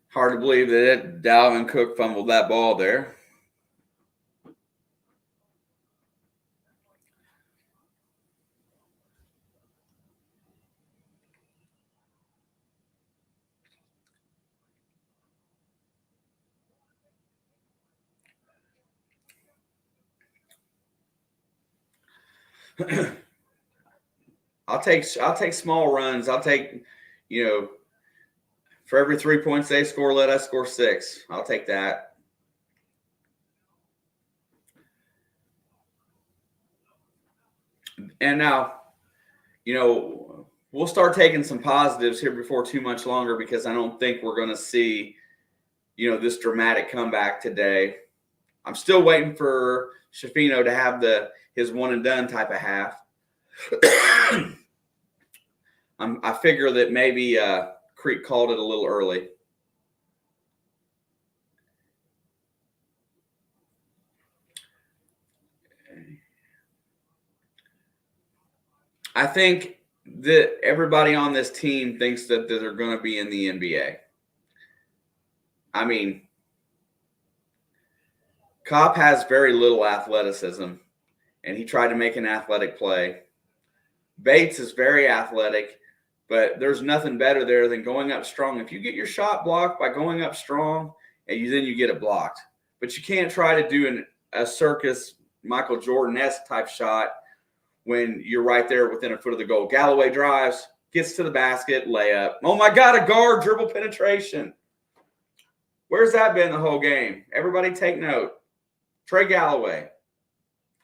Hard to believe that Dalvin Cook fumbled that ball there. I'll take small runs. I'll take, for every 3 points they score, let us score 6. I'll take that. And now, we'll start taking some positives here before too much longer, because I don't think we're going to see this dramatic comeback today. I'm still waiting for Schifino to have his one and done type of half. I figure that maybe Creek called it a little early. I think that everybody on this team thinks that they're going to be in the NBA. I mean, Kopp has very little athleticism, and he tried to make an athletic play. Bates is very athletic, but there's nothing better there than going up strong. If you get your shot blocked by going up strong, and then you get it blocked. But you can't try to do a circus Michael Jordan-esque type shot when you're right there within a foot of the goal. Galloway drives, gets to the basket, layup. Oh, my God, a guard dribble penetration. Where's that been the whole game? Everybody take note. Trey Galloway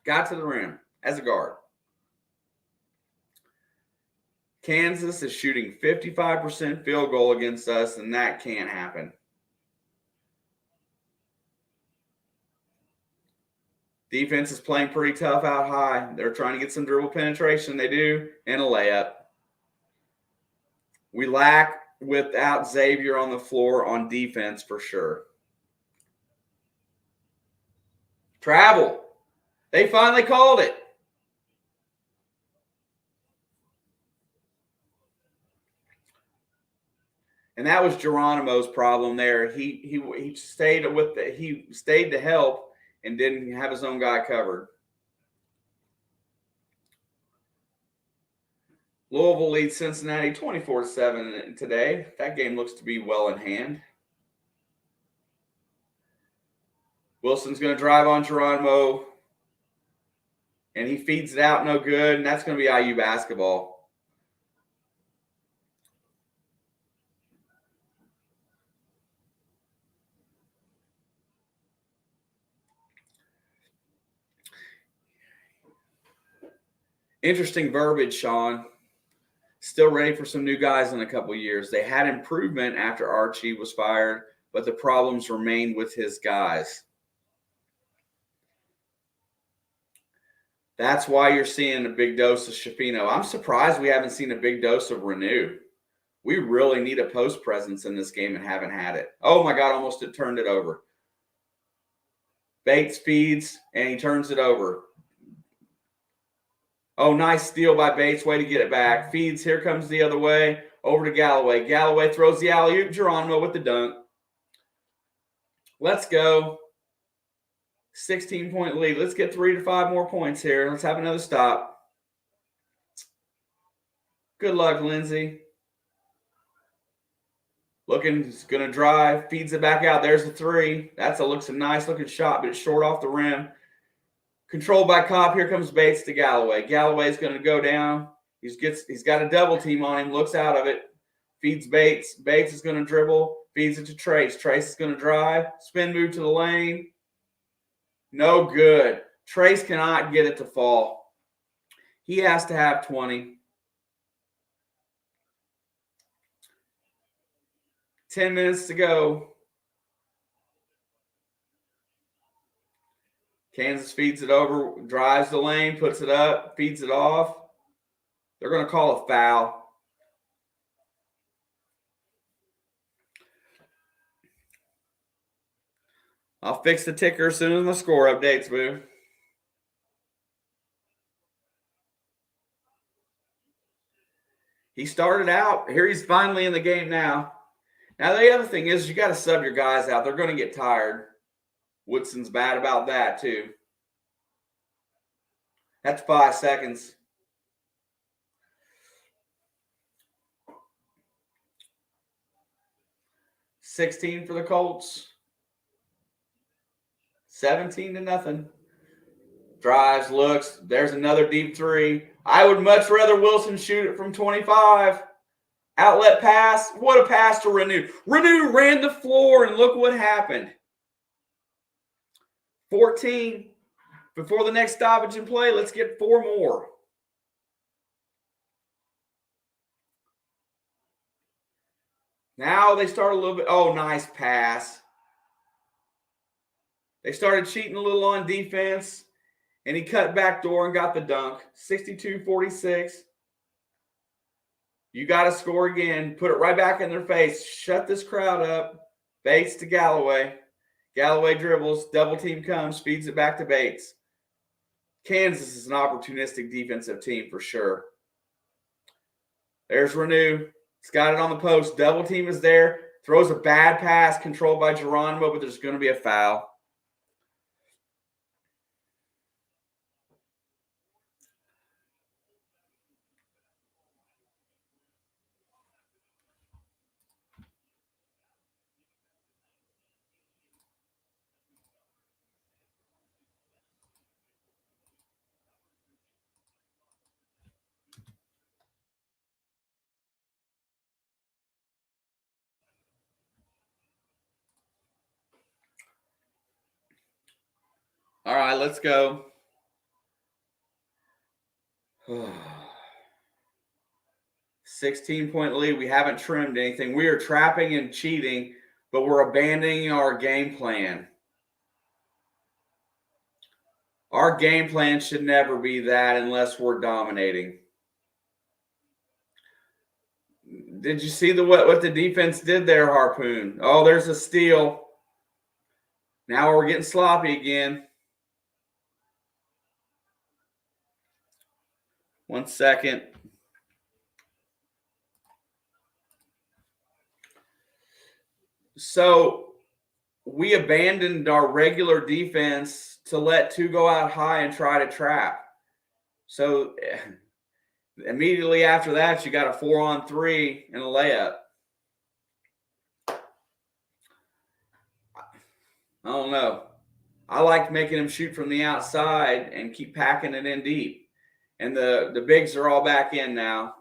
got to the rim as a guard. Kansas is shooting 55% field goal against us, and that can't happen. Defense is playing pretty tough out high. They're trying to get some dribble penetration. They do, and a layup. We lack without Xavier on the floor on defense for sure. Travel. They finally called it. And that was Geronimo's problem there. He stayed to help and didn't have his own guy covered. Louisville leads Cincinnati 24-7 today. That game looks to be well in hand. Wilson's going to drive on Geronimo, and he feeds it out no good, and that's going to be IU basketball. Interesting verbiage, Sean. Still ready for some new guys in a couple years. They had improvement after Archie was fired, but the problems remained with his guys. That's why you're seeing a big dose of Schifino. I'm surprised we haven't seen a big dose of Renew. We really need a post presence in this game and haven't had it. Oh, my God, almost turned it over. Bates feeds, and he turns it over. Oh, nice steal by Bates. Way to get it back. Feeds. Here comes the other way. Over to Galloway. Galloway throws the alley-oop. Geronimo with the dunk. Let's go. 16-point lead. Let's get 3 to 5 more points here. Let's have another stop. Good luck, Lindsay. He's going to drive. Feeds it back out. There's the three. Looks a nice-looking shot, but it's short off the rim. Controlled by Kopp. Here comes Bates to Galloway. Galloway's going to go down. He's got a double team on him. Looks out of it. Feeds Bates. Bates is going to dribble. Feeds it to Trace. Trace is going to drive. Spin move to the lane. No good. Trace cannot get it to fall. He has to have 20. 10 minutes to go. Kansas feeds it over, drives the lane, puts it up, feeds it off. They're going to call a foul. I'll fix the ticker as soon as my score updates, boo. He started out. Here he's finally in the game now. Now, the other thing is you got to sub your guys out. They're going to get tired. Woodson's bad about that, too. That's 5 seconds. $16 for the Colts. 17-0. Drives, looks. There's another deep three. I would much rather Wilson shoot it from 25. Outlet pass. What a pass to Renew. Renew ran the floor, and look what happened. 14. Before the next stoppage in play, let's get 4 more. Now they start a little bit. Oh, nice pass. They started cheating a little on defense, and he cut back door and got the dunk. 62-46. You got to score again. Put it right back in their face. Shut this crowd up. Bates to Galloway. Galloway dribbles. Double team comes. Feeds it back to Bates. Kansas is an opportunistic defensive team for sure. There's Renew. He's got it on the post. Double team is there. Throws a bad pass controlled by Geronimo, but there's going to be a foul. All right, let's go. 16-point lead. We haven't trimmed anything. We are trapping and cheating, but we're abandoning our game plan. Our game plan should never be that unless we're dominating. Did you see what the defense did there, Harpoon? Oh, there's a steal. Now we're getting sloppy again. 1 second. So we abandoned our regular defense to let two go out high and try to trap. So immediately after that, you got a 4-on-3 and a layup. I don't know. I liked making them shoot from the outside and keep packing it in deep. And the bigs are all back in now.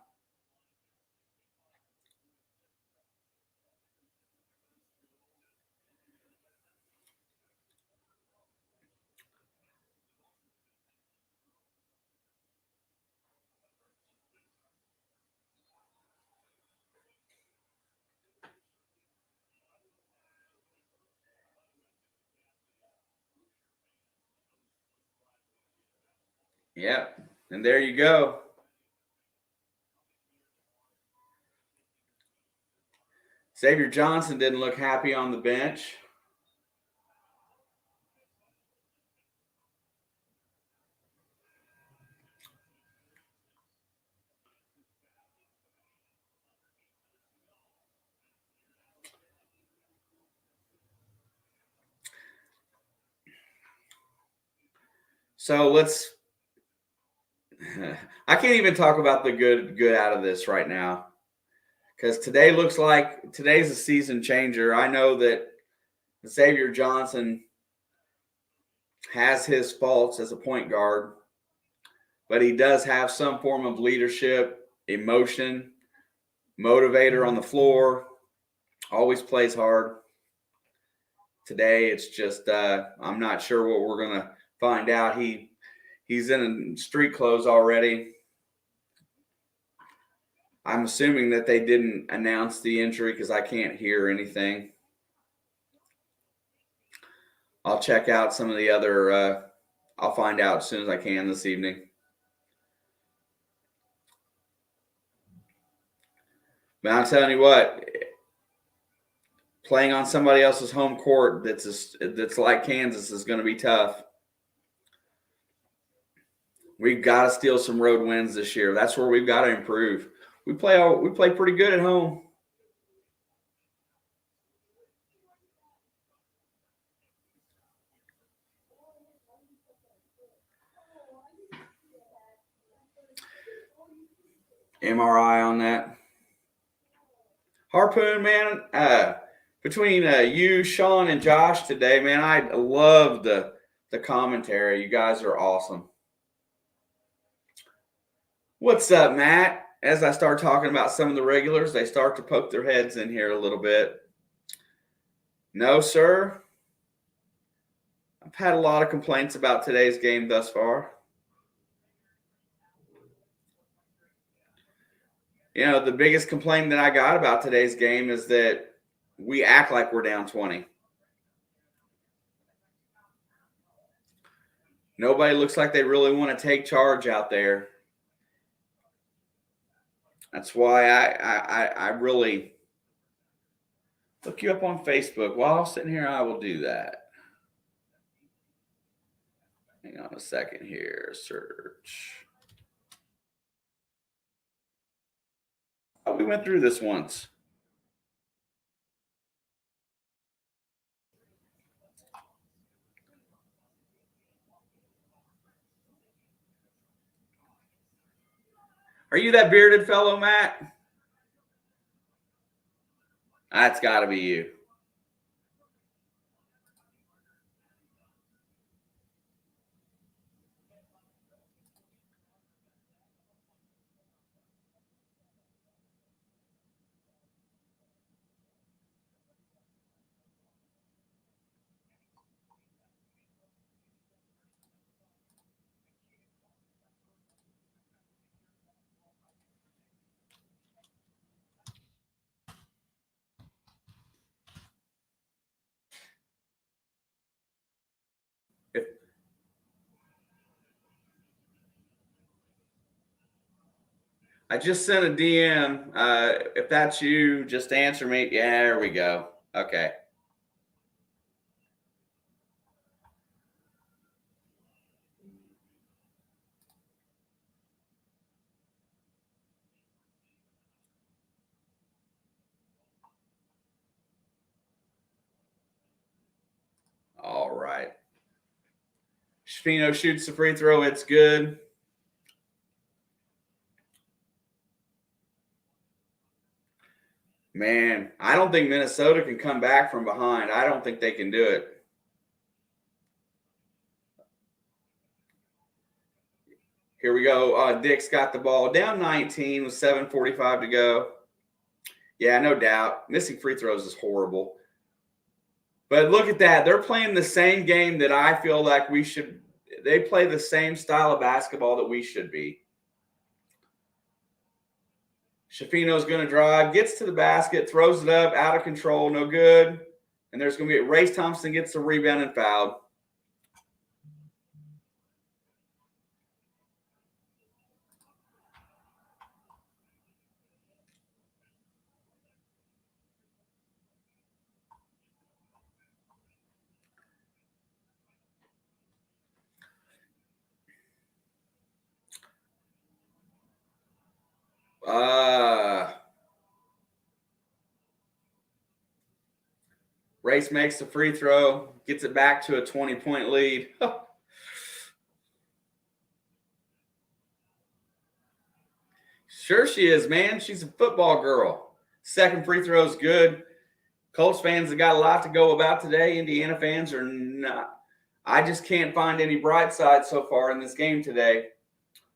Yep. And there you go. Xavier Johnson didn't look happy on the bench. So let's I can't even talk about the good out of this right now. Because today looks like today's a season changer. I know that Xavier Johnson has his faults as a point guard, but he does have some form of leadership, emotion, motivator on the floor, always plays hard. Today, it's just I'm not sure what we're going to find out. He's in street clothes already. I'm assuming that they didn't announce the injury because I can't hear anything. I'll check out some of the other I'll find out as soon as I can this evening. But I'm telling you what, playing on somebody else's home court that's like Kansas is going to be tough. We've got to steal some road wins this year. That's where we've got to improve. We play pretty good at home. MRI on that. Harpoon, man, between you, Sean, and Josh today, man, I love the commentary. You guys are awesome. What's up, Matt? As I start talking about some of the regulars, they start to poke their heads in here a little bit. No, sir. I've had a lot of complaints about today's game thus far. You know, the biggest complaint that I got about today's game is that we act like we're down 20. Nobody looks like they really want to take charge out there. That's why I really look you up on Facebook. While I'm sitting here, I will do that. Hang on a second here. Search. Oh, we went through this once. Are you that bearded fellow, Matt? That's got to be you. If I just sent a DM. If that's you, just answer me. Yeah, there we go. Okay. All right. Spino shoots the free throw. It's good. Man, I don't think Minnesota can come back from behind. I don't think they can do it. Here we go. Dick's got the ball down 19 with 7:45 to go. Yeah, no doubt. Missing free throws is horrible. But look at that. They're playing the same game that I feel like we should. They play the same style of basketball that we should be. Shafino's going to drive, gets to the basket, throws it up, out of control, no good. And there's going to be Race Thompson gets the rebound and fouled. Race makes the free throw, gets it back to a 20-point lead. Sure she is, man. She's a football girl. Second free throw is good. Colts fans have got a lot to go about today. Indiana fans are not. I just can't find any bright side so far in this game today.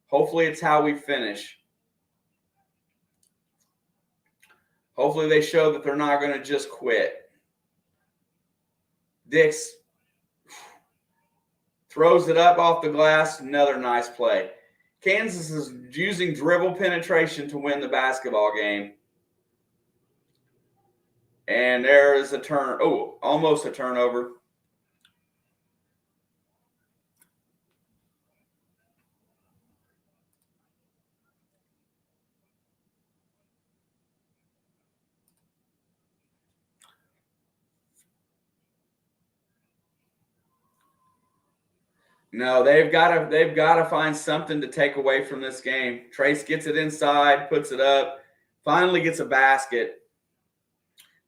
Hopefully it's how we finish. Hopefully they show that they're not going to just quit. Dix throws it up off the glass. Another nice play. Kansas is using dribble penetration to win the basketball game. And there is a turn. Oh, almost a turnover. No, they've got to find something to take away from this game. Trace gets it inside, puts it up, finally gets a basket.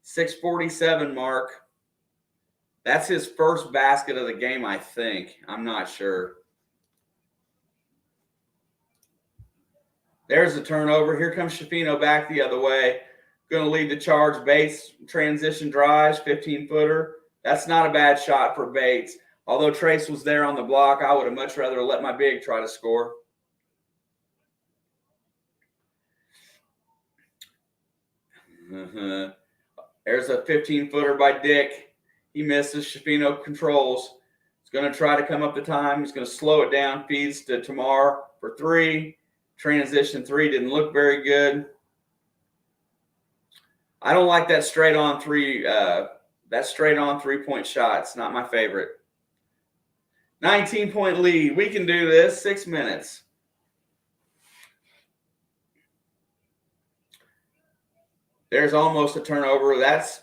6:47 mark. That's his first basket of the game, I think. I'm not sure. There's a turnover. Here comes Shafino back the other way. Going to lead the charge. Bates transition drives, 15-footer. That's not a bad shot for Bates. Although Trace was there on the block, I would have much rather let my big try to score. There's a 15-footer by Dick. He misses. Shafino controls. He's going to try to come up the time. He's going to slow it down. Feeds to Tamar for three. Transition three didn't look very good. I don't like that straight on three. That straight on 3-point shot. It's not my favorite. 19-point lead. We can do this. 6 minutes. There's almost a turnover. That's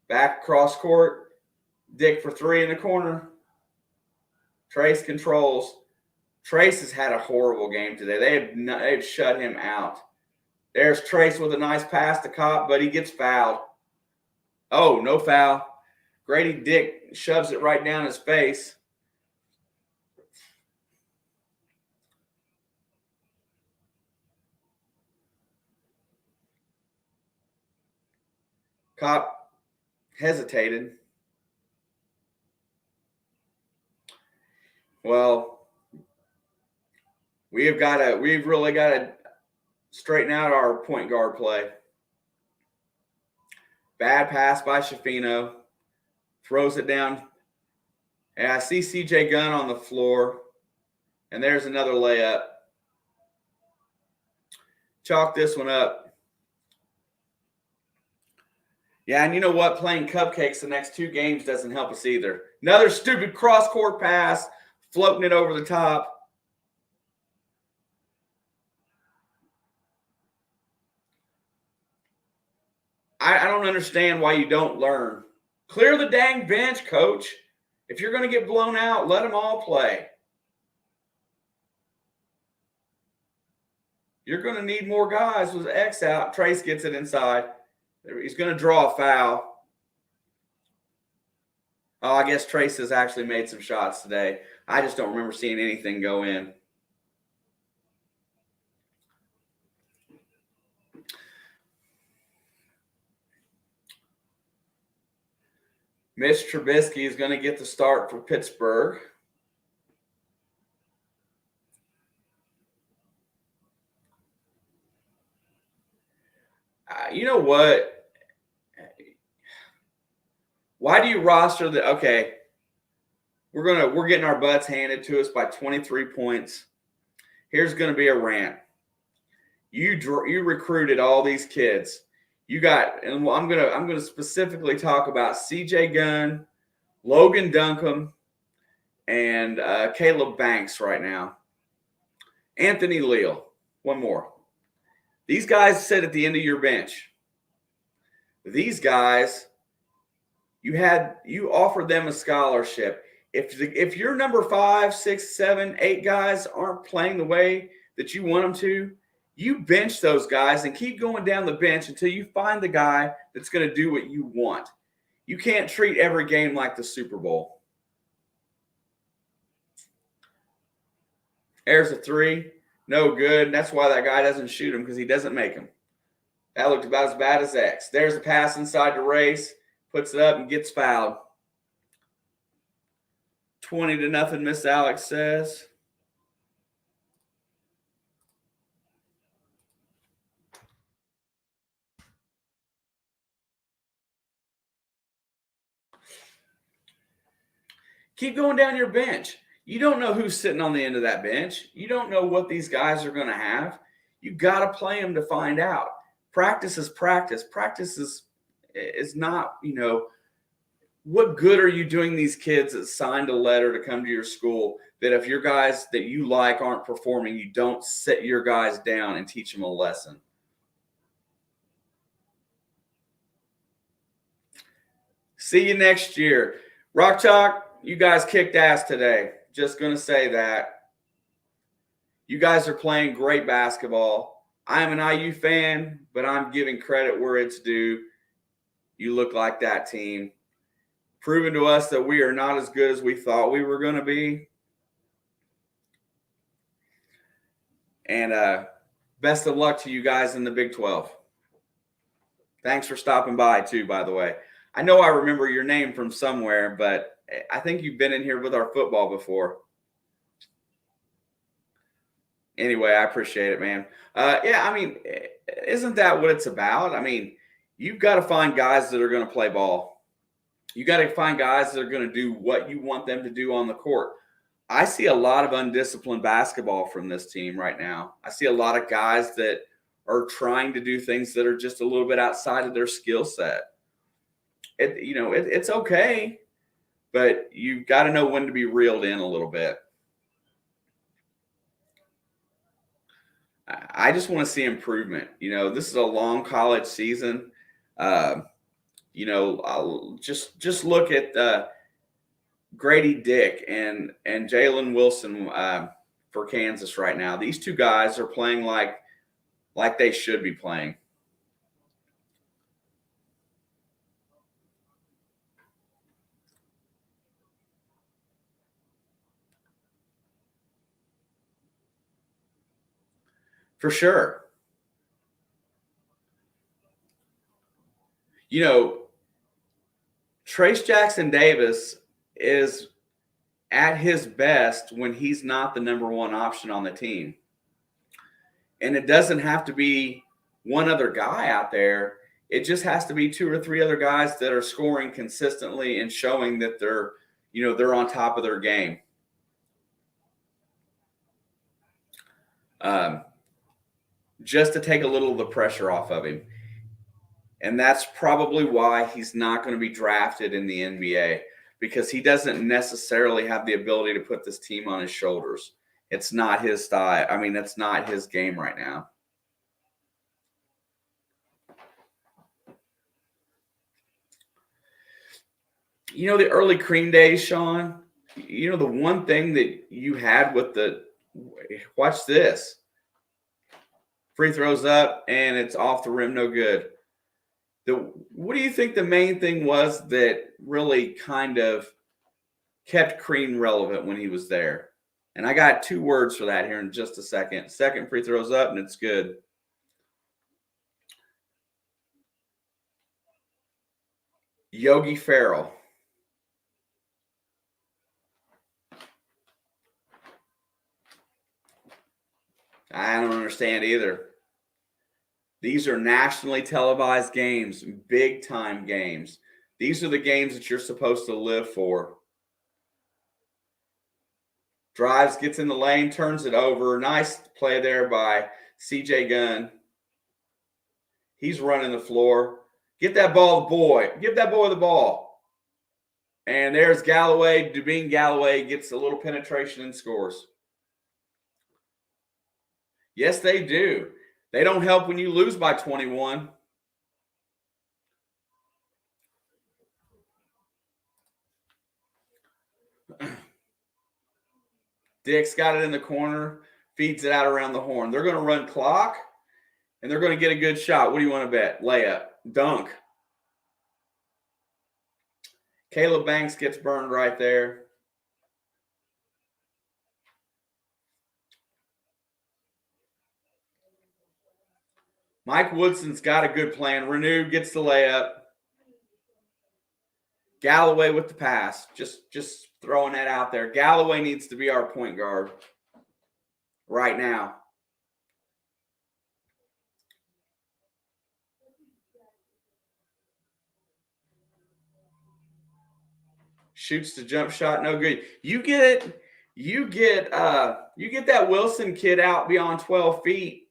back cross court. Dick for 3 in the corner. Trace controls. Trace has had a horrible game today. They've shut him out. There's Trace with a nice pass to Kopp, but he gets fouled. Oh, no foul. Grady Dick shoves it right down his face. Kopp hesitated. Well, we've really got to straighten out our point guard play. Bad pass by Schifino. Throws it down. And I see CJ Gunn on the floor. And there's another layup. Chalk this one up. Yeah, and you know what? Playing cupcakes the next 2 games doesn't help us either. Another stupid cross-court pass, floating it over the top. I don't understand why you don't learn. Clear the dang bench, coach. If you're going to get blown out, let them all play. You're going to need more guys with X out. Trace gets it inside. He's going to draw a foul. Oh, I guess Trace has actually made some shots today. I just don't remember seeing anything go in. Mitch Trubisky is going to get the start for Pittsburgh. You know what? Why do you roster the? Okay, we're getting our butts handed to us by 23 points. Here's going to be a rant. You recruited all these kids. You got, and I'm gonna specifically talk about CJ Gunn, Logan Duncombe, and Caleb Banks right now. Anthony Leal, one more. These guys sit at the end of your bench. These guys, you offered them a scholarship. If your number 5, 6, 7, 8 guys aren't playing the way that you want them to, you bench those guys and keep going down the bench until you find the guy that's going to do what you want. You can't treat every game like the Super Bowl. There's a 3. No good. That's why that guy doesn't shoot him, because he doesn't make them. That looked about as bad as X. There's a pass inside the race. Puts it up and gets fouled. 20-0, Miss Alex says. Keep going down your bench. You don't know who's sitting on the end of that bench. You don't know what these guys are going to have. You got to play them to find out. Practice is practice. Practice is not, what good are you doing these kids that signed a letter to come to your school that if your guys that you like aren't performing, you don't sit your guys down and teach them a lesson? See you next year. Rock Chalk, you guys kicked ass today. Just going to say that. You guys are playing great basketball. I'm an IU fan, but I'm giving credit where it's due. You look like that team. Proving to us that we are not as good as we thought we were going to be. And best of luck to you guys in the Big 12. Thanks for stopping by, too, by the way. I know I remember your name from somewhere, but I think you've been in here with our football before. Anyway, I appreciate it, man. Isn't that what it's about? You've got to find guys that are going to play ball. You got to find guys that are going to do what you want them to do on the court. I see a lot of undisciplined basketball from this team right now. I see a lot of guys that are trying to do things that are just a little bit outside of their skill set. It's okay, but you've got to know when to be reeled in a little bit. I just want to see improvement. This is a long college season. I'll just look at Grady Dick and Jalen Wilson for Kansas right now. These two guys are playing like they should be playing. For sure. Trace Jackson Davis is at his best when he's not the number one option on the team. And it doesn't have to be one other guy out there. It just has to be two or three other guys that are scoring consistently and showing that they're on top of their game. Just to take a little of the pressure off of him. And that's probably why he's not going to be drafted in the NBA, because he doesn't necessarily have the ability to put this team on his shoulders. It's not his style. I mean, that's not his game right now. The early Cream days, Sean, the one thing that you had with watch this. Free throws up, and it's off the rim, no good. What do you think the main thing was that really kind of kept Cream relevant when he was there? And I got two words for that here in just a second. Second free throws up, and it's good. Yogi Ferrell. I don't understand either. These are nationally televised games, big-time games. These are the games that you're supposed to live for. Drives, gets in the lane, turns it over. Nice play there by CJ Gunn. He's running the floor. Get that ball to the boy. Give that boy the ball. And there's Galloway. Dubin Galloway gets a little penetration and scores. Yes, they do. They don't help when you lose by 21. Dick's got it in the corner, feeds it out around the horn. They're going to run clock, and they're going to get a good shot. What do you want to bet? Layup. Dunk. Caleb Banks gets burned right there. Mike Woodson's got a good plan. Renew gets the layup. Galloway with the pass. Just throwing that out there. Galloway needs to be our point guard right now. Shoots the jump shot, no good. You get that Wilson kid out beyond 12 feet,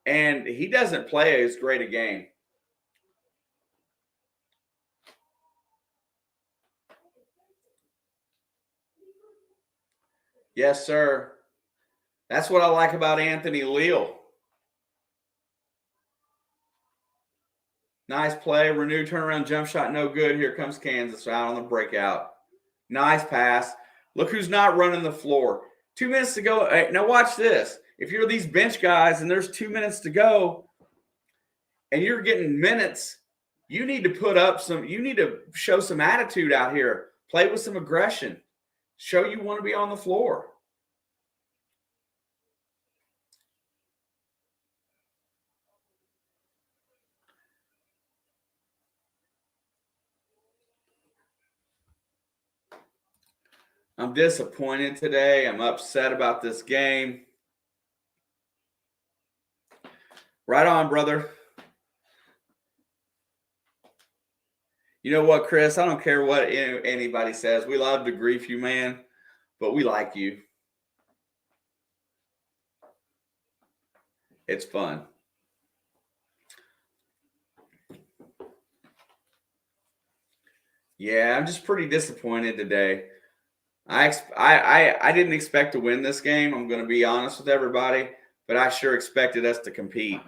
and he doesn't play as great a game. Yes, sir. That's what I like about Anthony Leal. Nice play. Renew turnaround jump shot, no good. Here comes Kansas out on the breakout. Nice pass. Look who's not running the floor. 2 minutes to go. Hey, now watch this. If you're these bench guys and there's 2 minutes to go and you're getting minutes, you need to show some attitude out here. Play with some aggression. Show you want to be on the floor. I'm disappointed today. I'm upset about this game. Right on, brother. You know what, Chris? I don't care what anybody says. We love to grief you, man, but we like you. It's fun. Yeah, I'm just pretty disappointed today. I didn't expect to win this game. I'm going to be honest with everybody, but I sure expected us to compete,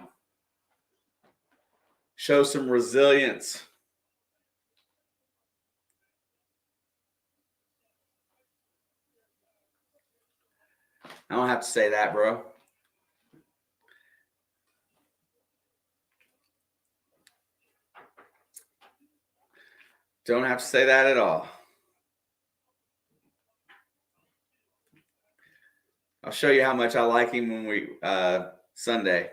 show some resilience. I don't have to say that, bro. Don't have to say that at all. I'll show you how much I like him when we Sunday.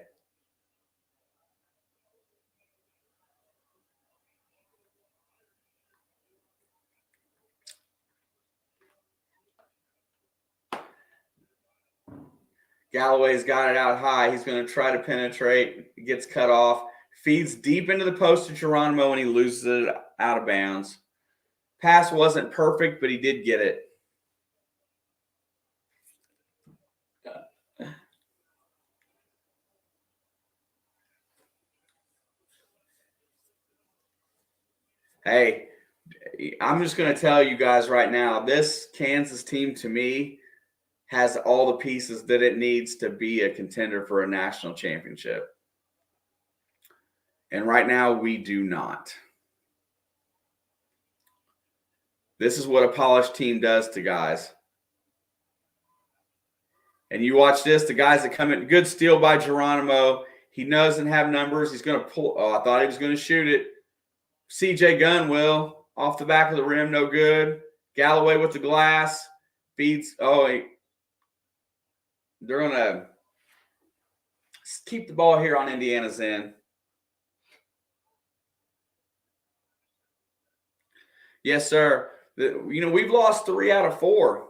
Galloway's got it out high. He's going to try to penetrate. Gets cut off. Feeds deep into the post to Geronimo, and he loses it out of bounds. Pass wasn't perfect, but he did get it. Hey, I'm just going to tell you guys right now, this Kansas team to me has all the pieces that it needs to be a contender for a national championship. And right now, we do not. This is what a polished team does to guys. And you watch this, the guys that come in, good steal by Geronimo. He doesn't have numbers. He's going to pull. Oh, I thought he was going to shoot it. CJ Gunn will. Off the back of the rim, no good. Galloway with the glass. Feeds. Oh, they're going to keep the ball here on Indiana's end. Yes, sir. We've lost 3 out of 4.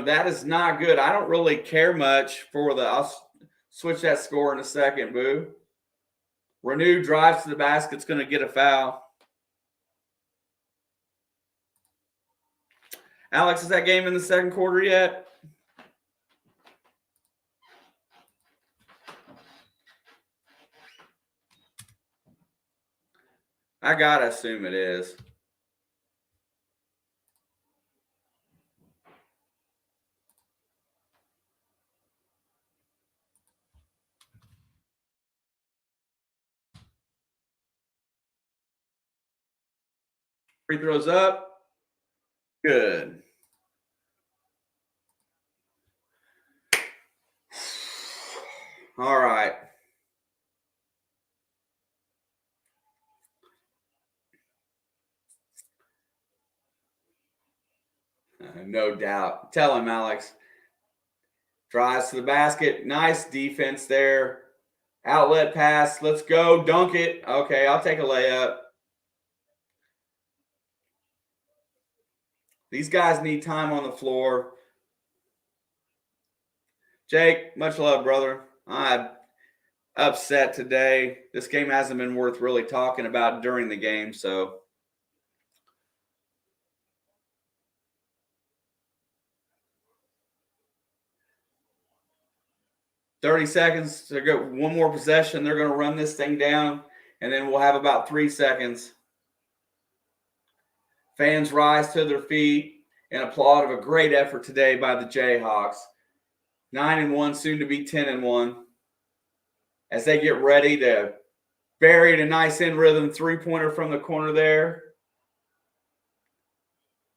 That is not good. I don't really care much for I'll switch that score in a second, boo. Renew drives to the basket. It's going to get a foul. Alex, is that game in the second quarter yet? I got to assume it is. Free throws up. Good. All right. No doubt. Tell him, Alex. Drives to the basket. Nice defense there. Outlet pass. Let's go. Dunk it. Okay, I'll take a layup. These guys need time on the floor. Jake, much love, brother. I'm upset today. This game hasn't been worth really talking about during the game, so. "30 seconds to go. One more possession. They're going to run this thing down, and then we'll have about 3 seconds." Fans rise to their feet and applaud of a great effort today by the Jayhawks. 9-1, soon to be 10-1. As they get ready to bury a nice in rhythm three-pointer from the corner there.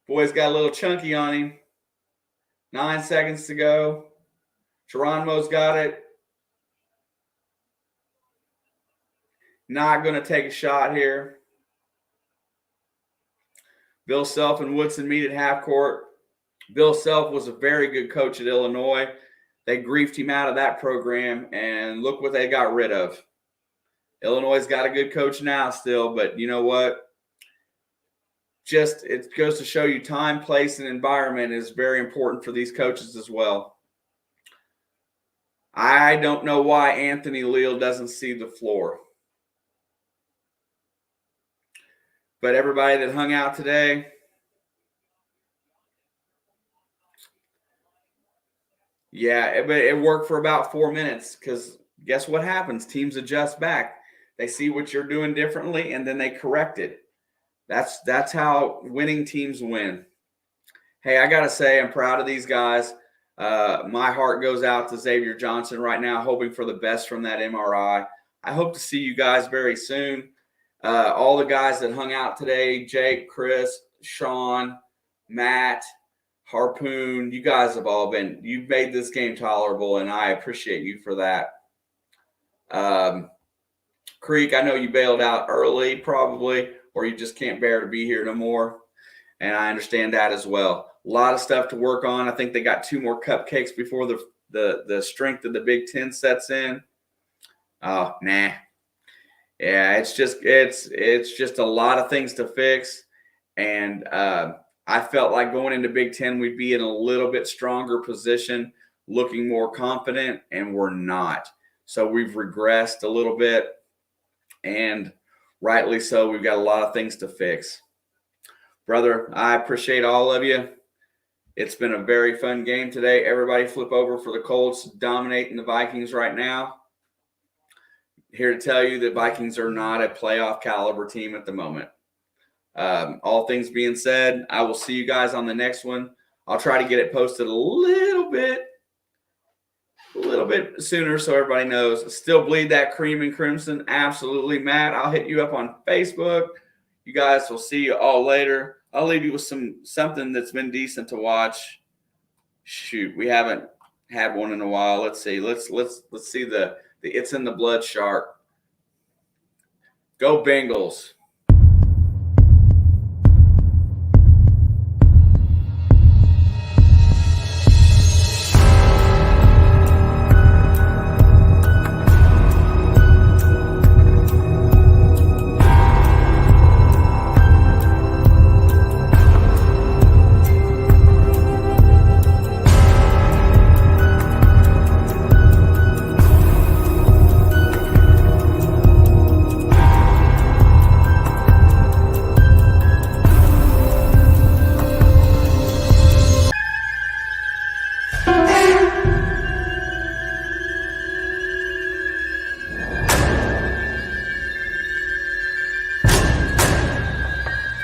Boy's got a little chunky on him. 9 seconds to go. Geronimo's got it. Not going to take a shot here. Bill Self and Woodson meet at half court. Bill Self was a very good coach at Illinois. They griefed him out of that program, and look what they got rid of. Illinois' got a good coach now still, but you know what? Just it goes to show you time, place, and environment is very important for these coaches as well. I don't know why Anthony Leal doesn't see the floor. But everybody that hung out today, yeah, but it worked for about 4 minutes because guess what happens? Teams adjust back. They see what you're doing differently, and then they correct it. That's how winning teams win. Hey, I gotta say, I'm proud of these guys. My heart goes out to Xavier Johnson right now, hoping for the best from that MRI. I hope to see you guys very soon. All the guys that hung out today, Jake, Chris, Sean, Matt, Harpoon, you guys have all you've made this game tolerable, and I appreciate you for that. Creek, I know you bailed out early probably, or you just can't bear to be here no more. And I understand that as well. A lot of stuff to work on. I think they got 2 more cupcakes before the strength of the Big Ten sets in. Oh, nah. Yeah, it's just a lot of things to fix. And I felt like going into Big Ten, we'd be in a little bit stronger position, looking more confident, and we're not. So we've regressed a little bit, and rightly so. We've got a lot of things to fix. Brother, I appreciate all of you. It's been a very fun game today. Everybody flip over for the Colts dominating the Vikings right now. Here to tell you that Vikings are not a playoff caliber team at the moment. All things being said, I will see you guys on the next one. I'll try to get it posted a little bit sooner so everybody knows. Still bleed that cream and crimson. Absolutely, Matt. I'll hit you up on Facebook. You guys will see you all later. I'll leave you with something that's been decent to watch. Shoot, we haven't had one in a while. Let's see. Let's see the It's in the Blood shark. Go Bengals.